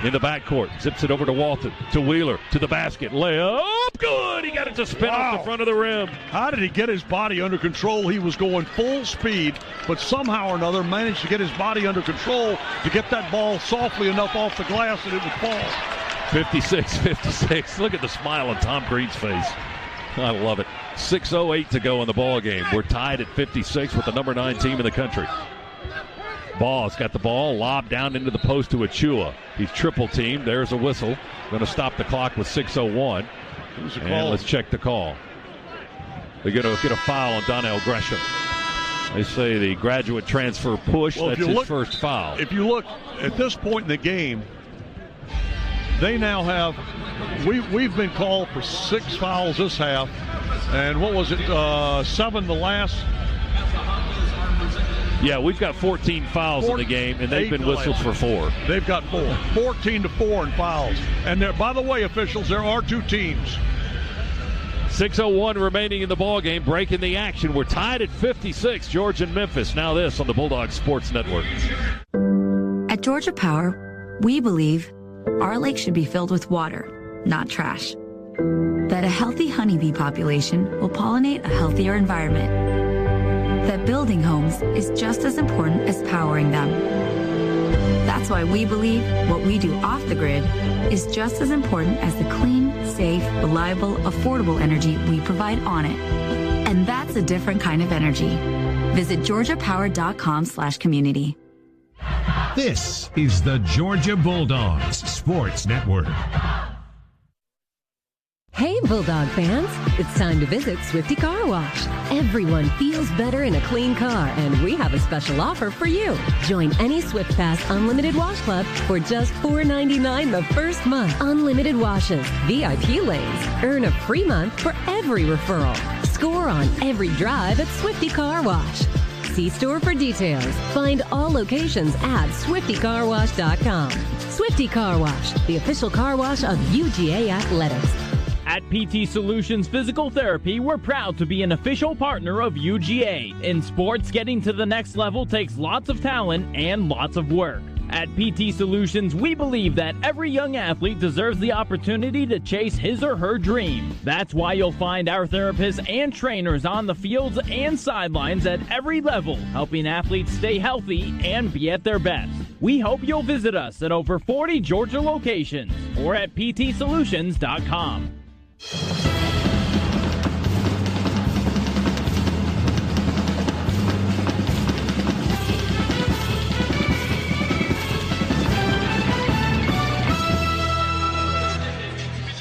In the backcourt, zips it over to Walton, to Wheeler, to the basket. Layup, good! He got it to spin off the front of the rim. How did he get his body under control? He was going full speed, but somehow or another managed to get his body under control to get that ball softly enough off the glass that it would fall. 56-56. Look at the smile on Tom Green's face. I love it. 6:08 to go in the ball game. We're tied at 56 with the number 9 team in the country. Ball's got the ball, lobbed down into the post to Achua. He's triple teamed. There's a whistle. Going to stop the clock with 6:01. And let's check the call. They're going to get a foul on Donnell Gresham. They say the graduate transfer push. Well, that's his first foul. If you look at this point in the game, they now have, we've been called for 6 fouls this half. And what was it, 7 the last? Yeah, we've got 14 fouls in the game, and they've been whistled for 4. They've got 4. 14-4 in fouls. And there, by the way, officials, there are 2 teams. 6:01 remaining in the ball game, breaking the action. We're tied at 56, Georgia and Memphis. Now this on the Bulldogs Sports Network. At Georgia Power, we believe our lake should be filled with water, not trash. That a healthy honeybee population will pollinate a healthier environment. That building homes is just as important as powering them. That's why we believe what we do off the grid is just as important as the clean, safe, reliable, affordable energy we provide on it. And that's a different kind of energy. Visit georgiapower.com/community. This is the Georgia Bulldogs Sports Network. Hey, Bulldog fans, it's time to visit Swifty Car Wash. Everyone feels better in a clean car, and we have a special offer for you. Join any Swift Pass Unlimited Wash Club for just $4.99 the first month. Unlimited washes, VIP lanes, earn a free month for every referral. Score on every drive at Swifty Car Wash. See store for details. Find all locations at SwiftyCarWash.com. Swifty Car Wash, the official car wash of UGA Athletics. At PT Solutions Physical Therapy, we're proud to be an official partner of UGA. In sports, getting to the next level takes lots of talent and lots of work. At PT Solutions, we believe that every young athlete deserves the opportunity to chase his or her dream. That's why you'll find our therapists and trainers on the fields and sidelines at every level, helping athletes stay healthy and be at their best. We hope you'll visit us at over 40 Georgia locations or at ptsolutions.com.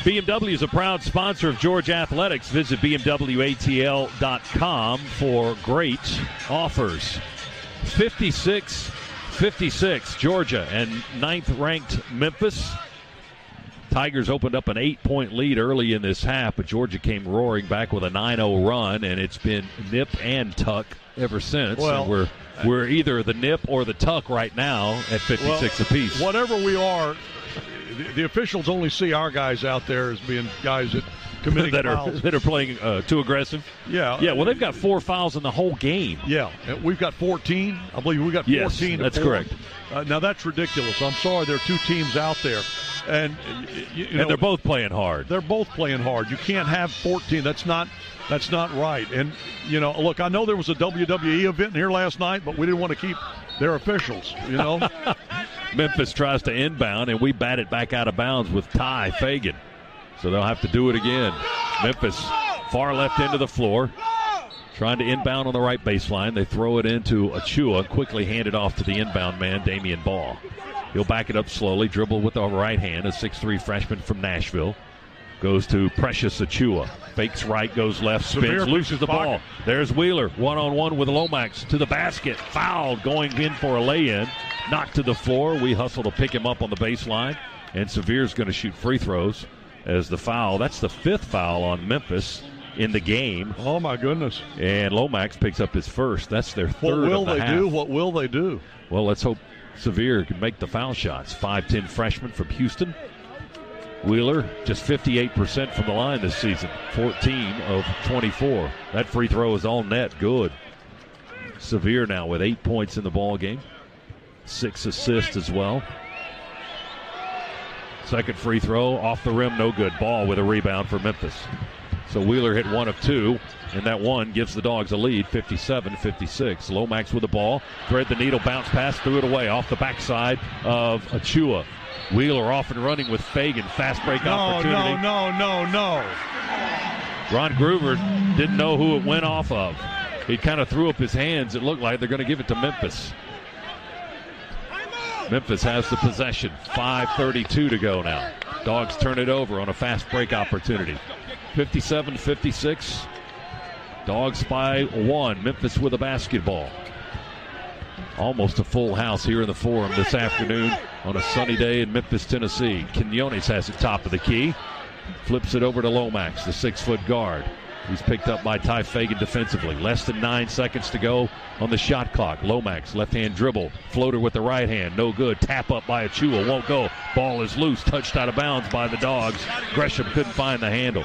BMW is a proud sponsor of Georgia Athletics. Visit BMWATL.com for great offers. 56-56, Georgia and 9th-ranked Memphis. Tigers opened up an 8-point lead early in this half, but Georgia came roaring back with a 9-0 run, and it's been nip and tuck ever since. Well, and we're either the nip or the tuck right now at 56 apiece. Whatever we are, the officials only see our guys out there as being guys that committing fouls. that are playing too aggressive. Yeah. Yeah, well, they've got 4 fouls in the whole game. Yeah, we've got 14. I believe we got 14. Yes, that's correct. Now, that's ridiculous. I'm sorry, there are 2 teams out there. And they're both playing hard. They're both playing hard. You can't have 14. That's not right. And, look, I know there was a WWE event here last night, but we didn't want to keep their officials, Memphis tries to inbound, and we bat it back out of bounds with Ty Fagan. So they'll have to do it again. Memphis, far left end of the floor, trying to inbound on the right baseline. They throw it into Achua, quickly hand it off to the inbound man, Damian Ball. He'll back it up slowly, dribble with the right hand, a 6'3 freshman from Nashville. Goes to Precious Achua. Fakes right, goes left, spins, loses the ball. There's Wheeler, one-on-one with Lomax to the basket. Fouled, going in for a lay-in. Knocked to the floor. We hustle to pick him up on the baseline. And Severe's going to shoot free throws as the foul. That's the 5th foul on Memphis in the game. Oh, my goodness. And Lomax picks up his first. That's their third of the half. What will they do? Well, let's hope Severe can make the foul shots. 5'10 freshman from Houston. Wheeler, just 58% from the line this season. 14 of 24. That free throw is all net. Good. Severe now with 8 points in the ball game. 6 assists as well. Second free throw off the rim, no good. Ball with a rebound for Memphis. So Wheeler hit 1 of 2, and that one gives the Dogs a lead, 57-56. Lomax with the ball, thread the needle, bounce pass, threw it away off the backside of Achua. Wheeler off and running with Fagan, fast break opportunity. No. Ron Groover didn't know who it went off of. He kind of threw up his hands. It looked like they're going to give it to Memphis. Memphis has the possession. 5:32 to go now. Dogs turn it over on a fast break opportunity. 57-56. Dogs by 1. Memphis with a basketball. Almost a full house here in the Forum this afternoon on a sunny day in Memphis, Tennessee. Quinones has it top of the key. Flips it over to Lomax, the 6-foot guard. He's picked up by Ty Fagan defensively. Less than 9 seconds to go on the shot clock. Lomax, left-hand dribble. Floater with the right hand. No good. Tap up by Achua. Won't go. Ball is loose. Touched out of bounds by the Dogs. Gresham couldn't find the handle.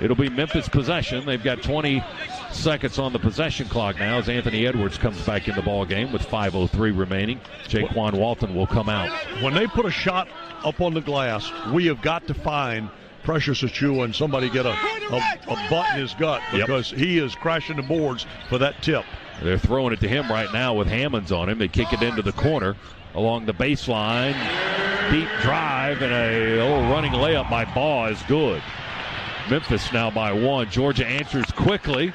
It'll be Memphis possession. They've got 20 seconds on the possession clock now as Anthony Edwards comes back in the ball game with 5:03 remaining. Jaquan Walton will come out. When they put a shot up on the glass, we have got to find Precious Achua and somebody get a butt in his gut because he is crashing the boards for that tip. They're throwing it to him right now with Hammonds on him. They kick it into the corner along the baseline. Deep drive and a little running layup by Baugh is good. Memphis now by 1. Georgia answers quickly.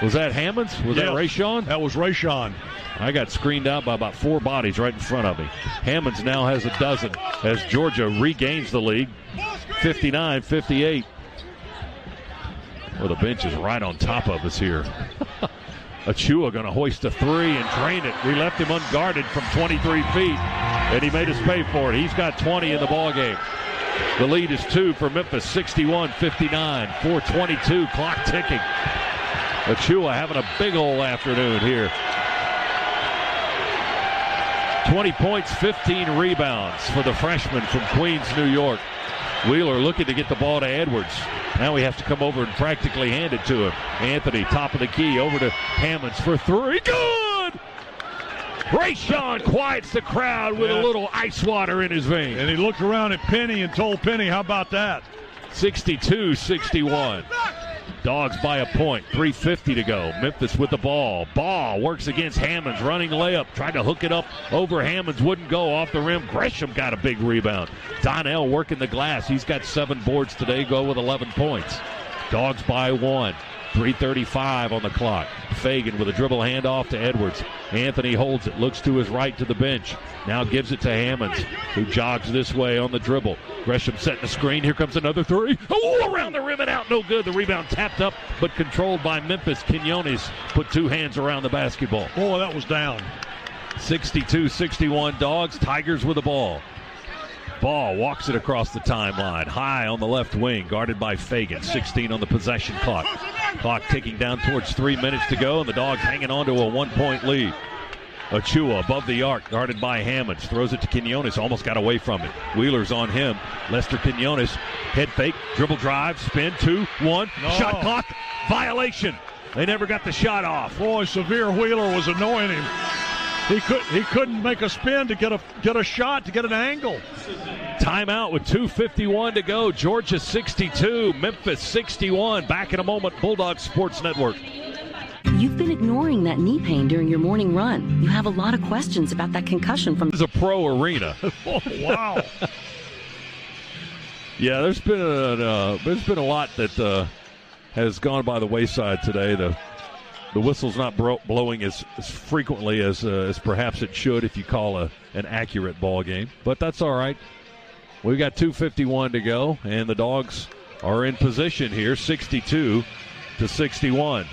Was that Hammonds? Was that Rayshawn? That was Rayshawn. I got screened out by about 4 bodies right in front of me. Hammonds now has a dozen as Georgia regains the lead. 59-58. Well, the bench is right on top of us here. Achua going to hoist a 3 and drain it. We left him unguarded from 23 feet, and he made us pay for it. He's got 20 in the ball game. The lead is 2 for Memphis, 61-59, 4:22, clock ticking. Achua having a big old afternoon here. 20 points, 15 rebounds for the freshman from Queens, New York. Wheeler looking to get the ball to Edwards. Now we have to come over and practically hand it to him. Anthony, top of the key, over to Hammonds for 3. Good! Rayshawn quiets the crowd with a little ice water in his veins. And he looked around at Penny and told Penny, how about that? 62-61. Dogs by a point. 3:50 to go. Memphis with the ball. Ball works against Hammonds. Running layup. Tried to hook it up over Hammonds. Wouldn't go off the rim. Gresham got a big rebound. Donnell working the glass. He's got 7 boards today. Go with 11 points. Dogs by 1. 3:35 on the clock. Fagan with a dribble handoff to Edwards. Anthony holds it, looks to his right to the bench. Now gives it to Hammonds, who jogs this way on the dribble. Gresham setting the screen. Here comes another 3. Oh, around the rim and out. No good. The rebound tapped up, but controlled by Memphis. Quinones put 2 hands around the basketball. Oh, that was down. 62-61 Dogs. Tigers with the ball. Ball walks it across the timeline. High on the left wing, guarded by Fagan. 16 on the possession clock. Clock ticking down towards 3 minutes to go, and the Dogs hanging on to a 1-point lead. Achua above the arc, guarded by Hammonds. Throws it to Quinones, almost got away from it. Wheeler's on him. Lester Quinones, head fake, dribble drive, spin, 2-1. No. Shot clock, violation. They never got the shot off. Boy, Severe Wheeler was annoying him. He couldn't make a spin to get a shot, to get an angle. Timeout with 2:51 to go. Georgia 62, Memphis 61. Back in a moment, Bulldogs Sports Network. You've been ignoring that knee pain during your morning run. You have a lot of questions about that concussion from... This is a pro arena. Oh, wow. Yeah, there's been a lot that has gone by the wayside today. The whistle's not blowing as frequently as perhaps it should if you call an accurate ball game. But that's all right. We've got 2:51 to go, and the Dogs are in position here, 62-61.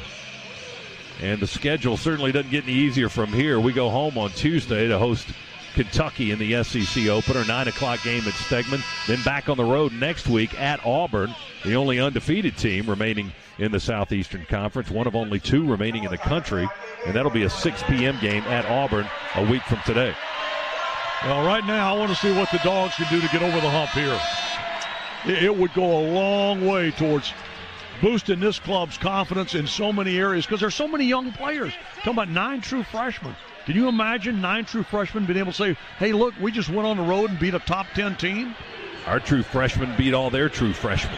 And the schedule certainly doesn't get any easier from here. We go home on Tuesday to host Kentucky in the SEC opener, 9 o'clock game at Stegman. Then back on the road next week at Auburn, the only undefeated team remaining in the Southeastern Conference, one of only 2 remaining in the country. And that'll be a 6 p.m. game at Auburn a week from today. Well, right now I want to see what the Dogs can do to get over the hump here. It would go a long way towards boosting this club's confidence in so many areas because there's so many young players. Talking about 9 true freshmen. Can you imagine 9 true freshmen being able to say, hey, look, we just went on the road and beat a top 10 team? Our true freshmen beat all their true freshmen.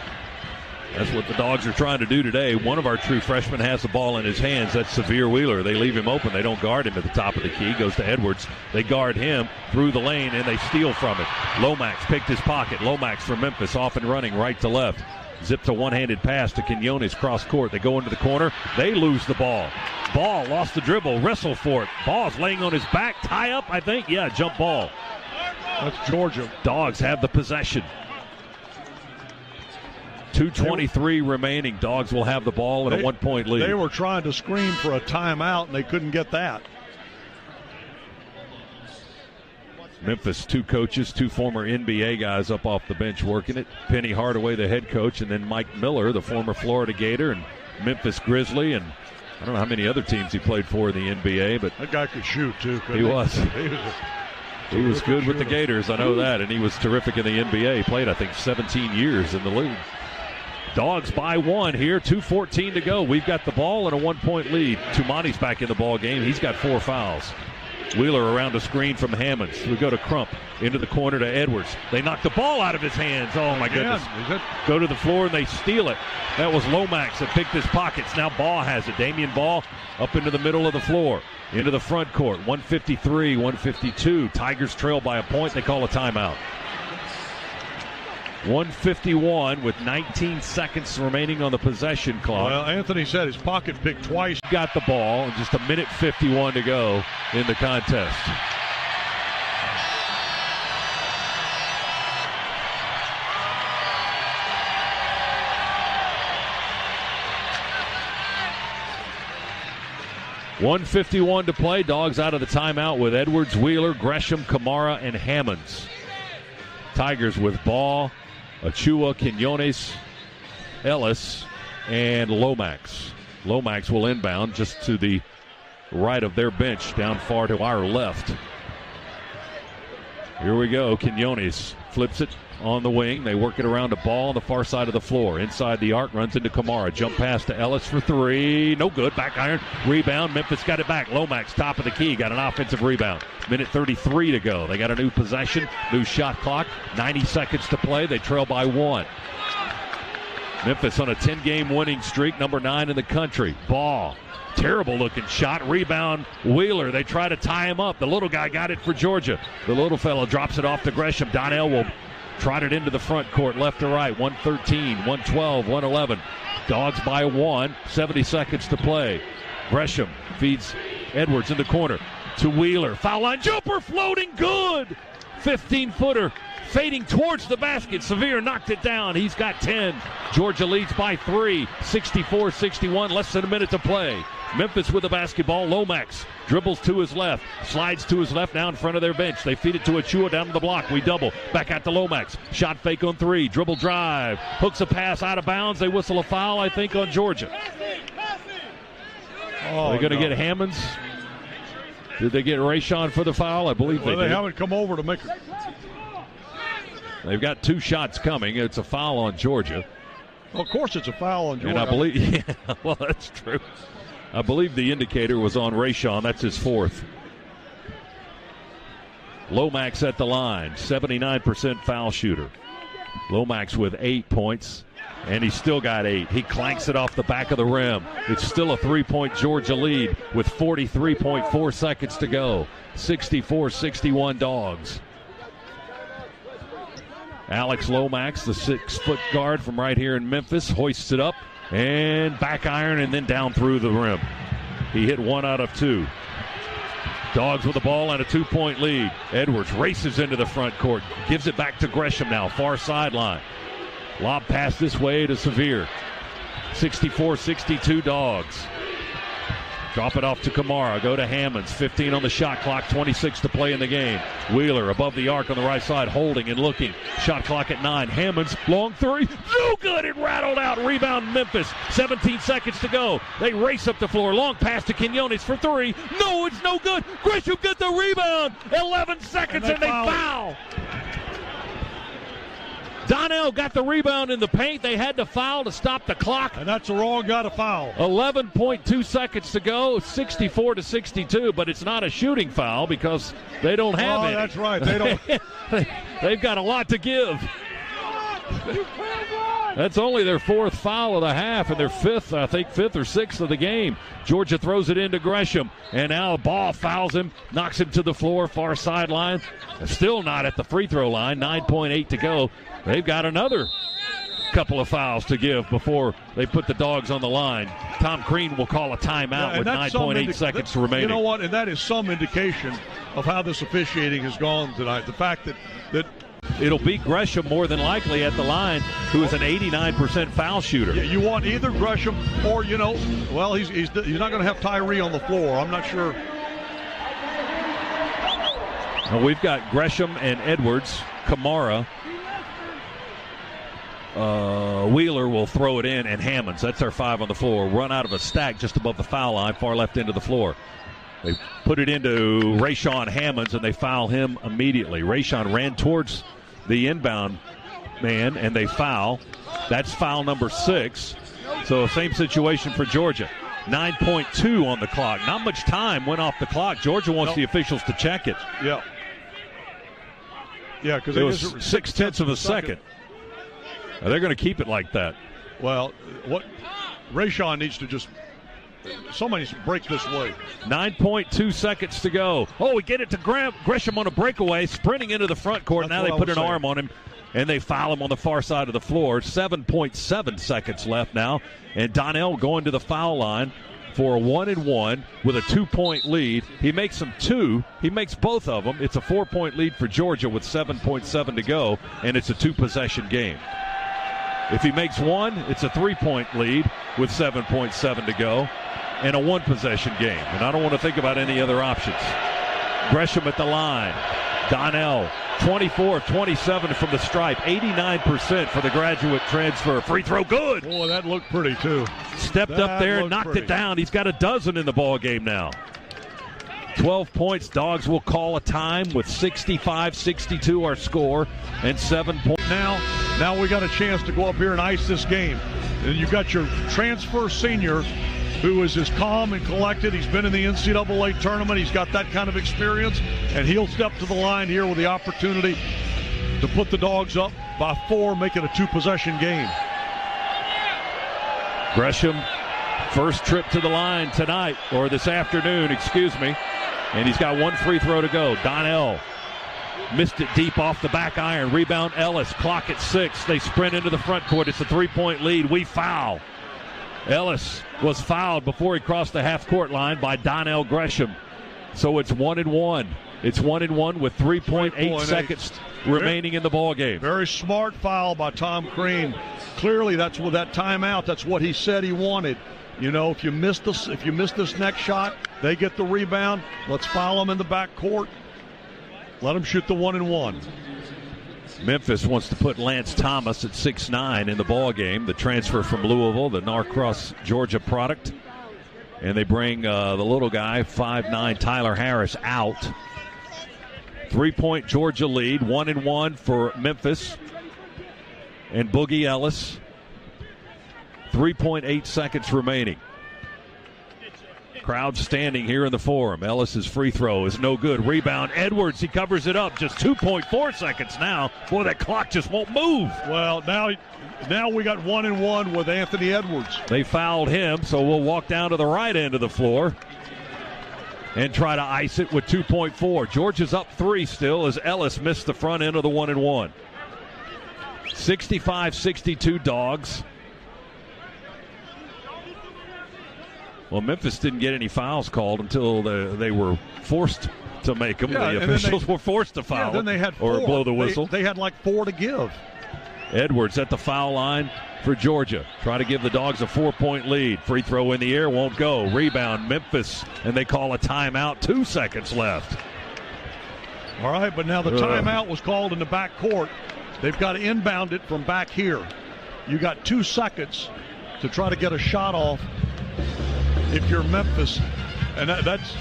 That's what the Dogs are trying to do today. One of our true freshmen has the ball in his hands. That's Severe Wheeler. They leave him open. They don't guard him at the top of the key. Goes to Edwards. They guard him through the lane, and they steal from it. Lomax picked his pocket. Lomax from Memphis off and running right to left. Zips a one-handed pass to Quinones cross court. They go into the corner. They lose the ball. Ball lost the dribble. Wrestle for it. Ball's laying on his back. Tie up, I think. Yeah, jump ball. That's Georgia. Dogs have the possession. 2:23 remaining. Dogs will have the ball and a 1-point lead. They were trying to scream for a timeout, and they couldn't get that. Memphis, 2 coaches, 2 former NBA guys up off the bench working it. Penny Hardaway, the head coach, and then Mike Miller, the former Florida Gator and Memphis Grizzly, and I don't know how many other teams he played for in the NBA, but that guy could shoot too. He was. He was good with the Gators, I know that, and he was terrific in the NBA. He played, I think, 17 years in the league. Dogs by 1 here, 2:14 to go. We've got the ball and a 1-point lead. Tumani's back in the ball game. He's got 4 fouls. Wheeler around a screen from Hammonds. We go to Crump, into the corner to Edwards. They knock the ball out of his hands. Oh, my goodness. Go to the floor, and they steal it. That was Lomax that picked his pockets. Now Ball has it. Damian Ball up into the middle of the floor, into the front court. 153-152. Tigers trail by a point. They call a timeout. 1:51 with 19 seconds remaining on the possession clock. Well, Anthony said his pocket picked twice. Got the ball, and just 1:51 to go in the contest. $1:51 to play. Dogs out of the timeout with Edwards, Wheeler, Gresham, Kamara, and Hammonds. Tigers with Ball, Achua, Quinones, Ellis, and Lomax. Lomax will inbound just to the right of their bench, down far to our left. Here we go. Quinones flips it on the wing. They work it around a Ball on the far side of the floor. Inside the arc, runs into Kamara. Jump pass to Ellis for 3. No good. Back iron. Rebound. Memphis got it back. Lomax, top of the key. Got an offensive rebound. 1:33 to go. They got a new possession. New shot clock. 90 seconds to play. They trail by 1. Memphis on a 10-game winning streak. Number 9 in the country. Ball. Terrible looking shot. Rebound. Wheeler. They try to tie him up. The little guy got it for Georgia. The little fellow drops it off to Gresham. Donnell will trot it into the front court, left to right. 113, 112, 111. Dogs by 1. 70 seconds to play. Gresham feeds Edwards in the corner to Wheeler. Foul line jumper floating good. 15-footer fading towards the basket. Severe knocked it down. He's got 10. Georgia leads by 3. 64-61. Less than a minute to play. Memphis with the basketball. Lomax dribbles to his left, slides to his left, now in front of their bench. They feed it to Achua down to the block. We double. Back out to Lomax. Shot fake on 3. Dribble drive. Hooks a pass out of bounds. They whistle a foul, I think, on Georgia. Are they going to get Hammonds? Did they get Rayshon for the foul? I believe they did. They haven't come over to make it. They've got 2 shots coming. It's a foul on Georgia. Well, of course it's a foul on Georgia. And I believe, yeah, well, that's true. I believe the indicator was on Rayshon. That's his 4th. Lomax at the line, 79% foul shooter. Lomax with 8 points, and he's still got 8. He clanks it off the back of the rim. It's still a 3-point Georgia lead with 43.4 seconds to go. 64-61 Dogs. Alex Lomax, the 6-foot guard from right here in Memphis, hoists it up and back iron and then down through the rim. He hit 1 out of 2. Dogs with the ball and a 2-point lead. Edwards races into the front court, gives it back to Gresham now, far sideline. Lob pass this way to Sevier. 64-62 Dogs. Drop it off to Kamara. Go to Hammonds. 15 on the shot clock. 26 to play in the game. Wheeler above the arc on the right side, holding and looking. Shot clock at 9. Hammonds, long 3. No good. It rattled out. Rebound Memphis. 17 seconds to go. They race up the floor. Long pass to Quinones for 3. No, it's no good. Gresham get the rebound. 11 seconds and they foul. Donnell got the rebound in the paint. They had to foul to stop the clock. And that's the wrong guy to foul. 11.2 seconds to go, 64-62, but it's not a shooting foul because they don't have any. That's right. They don't. They've got a lot to give. That's only their 4th foul of the half and their 5th or 6th of the game. Georgia throws it into Gresham, and now the ball fouls him, knocks him to the floor, far sideline. Still not at the free throw line, 9.8 to go. They've got another couple of fouls to give before they put the Dogs on the line. Tom Crean will call a timeout with 9.8 seconds remaining. You know what? And that is some indication of how this officiating has gone tonight. The fact that it'll be Gresham more than likely at the line, who is an 89% foul shooter. Yeah, you want either Gresham or, he's not going to have Tyree on the floor. I'm not sure. Now we've got Gresham and Edwards, Kamara. Wheeler will throw it in, and Hammonds. That's our 5 on the floor. Run out of a stack just above the foul line, far left end of the floor. They put it into Rayshawn Hammonds, and they foul him immediately. Rayshawn ran towards the inbound man, and they foul. That's foul number 6. So same situation for Georgia. 9.2 on the clock. Not much time went off the clock. Georgia wants the officials to check it. Yeah. Yeah, because it was 0.6 of a second. They're going to keep it like that. Well, what Rayshawn needs to somebody needs to break this way. 9.2 seconds to go. Oh, we get it to Gresham on a breakaway, sprinting into the front court. Now they put an arm on him, and they foul him on the far side of the floor. 7.7 seconds left now, and Donnell going to the foul line for a 1-and-1 with a 2-point lead. He makes them 2. He makes both of them. It's a 4-point lead for Georgia with 7.7 to go, and it's a 2-possession game. If he makes 1, it's a 3-point lead with 7.7 to go and a 1-possession game. And I don't want to think about any other options. Gresham at the line. Donnell, 24 of 27 from the stripe. 89% for the graduate transfer. Free throw, good. Boy, that looked pretty, too. Stepped up there, knocked it down. He's got a dozen in the ball game now. 12 points. Dogs will call a time with 65-62 our score and 7 points. Now we got a chance to go up here and ice this game. And you got your transfer senior who is as calm and collected. He's been in the NCAA tournament. He's got that kind of experience. And he'll step to the line here with the opportunity to put the Dogs up by 4, make it a 2-possession game. Gresham, first trip to the line tonight, or this afternoon, excuse me. And he's got 1 free throw to go. Donnell missed it deep off the back iron. Rebound Ellis. Clock at 6. They sprint into the front court. It's a 3-point lead. We foul. Ellis was fouled before he crossed the half-court line by Donnell Gresham. So it's 1-and-1. It's 1-and-1 with 3.8 seconds remaining in the ball game. Very smart foul by Tom Crean. Clearly, that's with that timeout. That's what he said he wanted. If you miss this next shot, they get the rebound. Let's foul them in the back court. Let them shoot the 1-and-1. Memphis wants to put Lance Thomas at 6'9" in the ball game. The transfer from Louisville, the Norcross, Georgia product. And they bring the little guy, 5'9", Tyler Harris, out. 3-point Georgia lead, 1-and-1 for Memphis. And Boogie Ellis. 3.8 seconds remaining. Crowd standing here in the Forum. Ellis's free throw is no good. Rebound, Edwards, he covers it up. Just 2.4 seconds now. Boy, that clock just won't move. Well, now we got 1-and-1 with Anthony Edwards. They fouled him, so we'll walk down to the right end of the floor and try to ice it with 2.4. Georgia's up 3 still as Ellis missed the front end of the 1-and-1. 65-62 Dogs. Well, Memphis didn't get any fouls called until they were forced to make them. The officials were forced to foul. Yeah, then they had 4. Or blow the whistle. They had like 4 to give. Edwards at the foul line for Georgia. Try to give the Dogs a 4-point lead. Free throw in the air, won't go. Rebound, Memphis, and they call a timeout. 2 seconds left. All right, but now the timeout was called in the back court. They've got to inbound it from back here. You got 2 seconds to try to get a shot off if you're Memphis. And that's,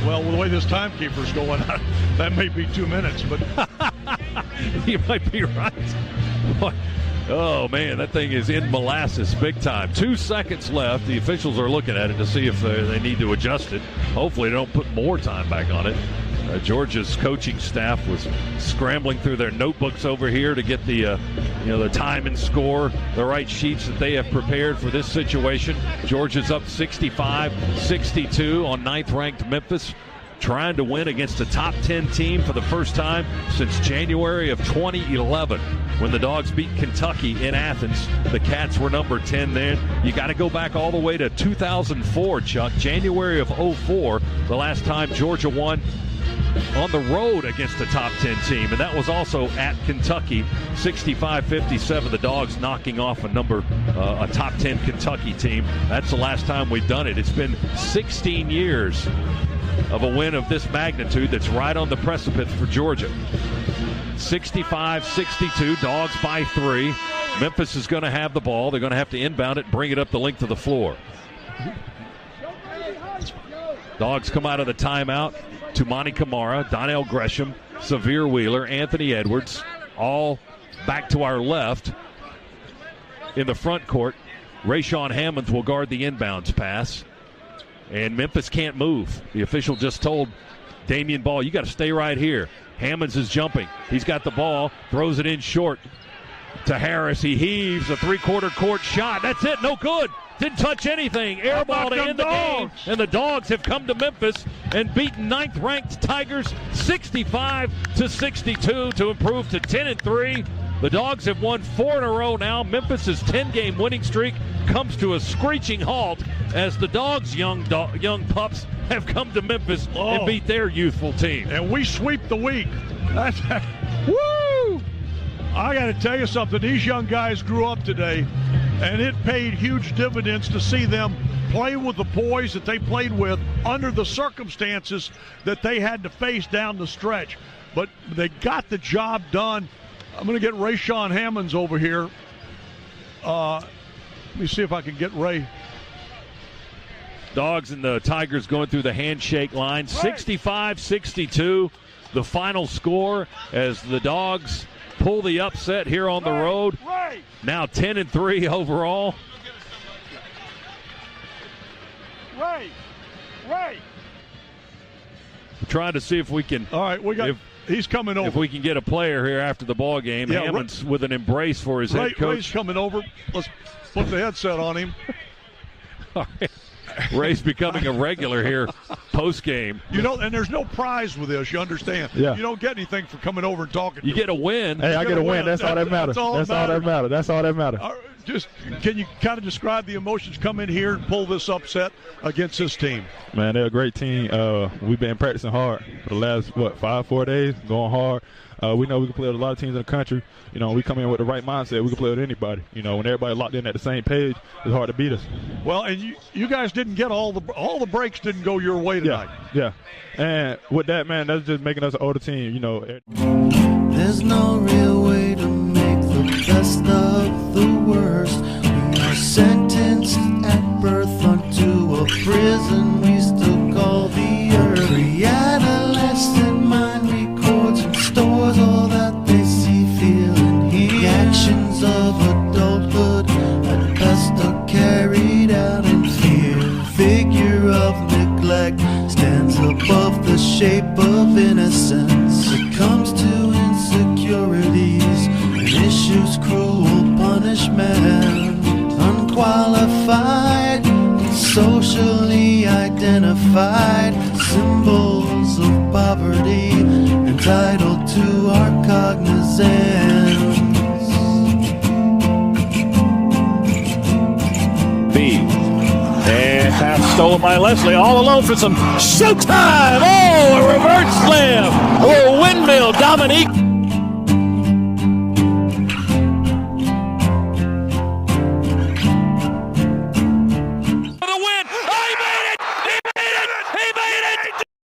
well, the way this timekeeper's going, that may be 2 minutes, but you might be right. Oh, man, that thing is in molasses big time. 2 seconds left. The officials are looking at it to see if they need to adjust it. Hopefully they don't put more time back on it. Georgia's coaching staff was scrambling through their notebooks over here to get the time and score, the right sheets that they have prepared for this situation. Georgia's up 65-62 on 9th-ranked Memphis, trying to win against a top 10 team for the first time since January of 2011 when the Dogs beat Kentucky in Athens. The Cats were number 10 then. You got to go back all the way to 2004, Chuck, January of 04, the last time Georgia won on the road against a top 10 team, and that was also at Kentucky. 65-57, the Dogs knocking off a top 10 Kentucky team. That's the last time we've done it. It's been 16 years of a win of this magnitude that's right on the precipice for Georgia. 65-62, Dogs by 3. Memphis is going to have the ball. They're going to have to inbound it and bring it up the length of the floor. Dogs come out of the timeout. Tumani Kamara, Donnell Gresham, Severe Wheeler, Anthony Edwards, all back to our left. In the front court, Rayshawn Hammonds will guard the inbounds pass. And Memphis can't move. The official just told Damian Ball, you got to stay right here. Hammonds is jumping. He's got the ball, throws it in short to Harris. He heaves a 3/4 court shot. That's it, no good. Didn't touch anything. Airball to end the game. And the Dogs have come to Memphis and beaten 9th-ranked Tigers 65-62 to improve to 10-3. The Dogs have won 4 in a row now. Memphis' 10-game winning streak comes to a screeching halt as the Dogs' young pups have come to Memphis and beat their youthful team. And we sweep the week. That's woo! I got to tell you something. These young guys grew up today, and it paid huge dividends to see them play with the poise that they played with under the circumstances that they had to face down the stretch. But they got the job done. I'm going to get Rayshawn Hammonds over here. Let me see if I can get Ray. Dogs and the Tigers going through the handshake line. 65-62, the final score as the Dogs pull the upset here on the road. Now 10-3 overall. Ray. We're trying to see if we can. All right, he's coming over. If we can get a player here after the ball game. Yeah, Hammonds with an embrace for his head coach. Ray's coming over. Let's put the headset on him. All right. Ray's becoming a regular here post-game. And there's no prize with this, you understand? Yeah. You don't get anything for coming over and talking. You get a win. Hey, I get a win. That's all that matters. That's all that matters. Just can you kind of describe the emotions come in here and pull this upset against this team? Man, they're a great team. We've been practicing hard for the last, 4 days, going hard. We know we can play with a lot of teams in the country. We come in with the right mindset. We can play with anybody. When everybody locked in at the same page, it's hard to beat us. Well, and you guys didn't get all the breaks didn't go your way tonight. Yeah. And with that, man, that's just making us an older team. There's no real way to make the best of the worst. We are sentenced at birth unto a prison we still call the earth. Pre-adolescent mind records and stores all that they see, feel, and hear. The actions of adulthood at best are carried out in fear. Figure stands above the shape of innocence, succumbs to insecurities and issues cruel punishment. Unqualified, socially identified, symbols of poverty, entitled to our cognizance. And pass stolen by Leslie, all alone for some showtime. Oh, a reverse slam. A little windmill, Dominique.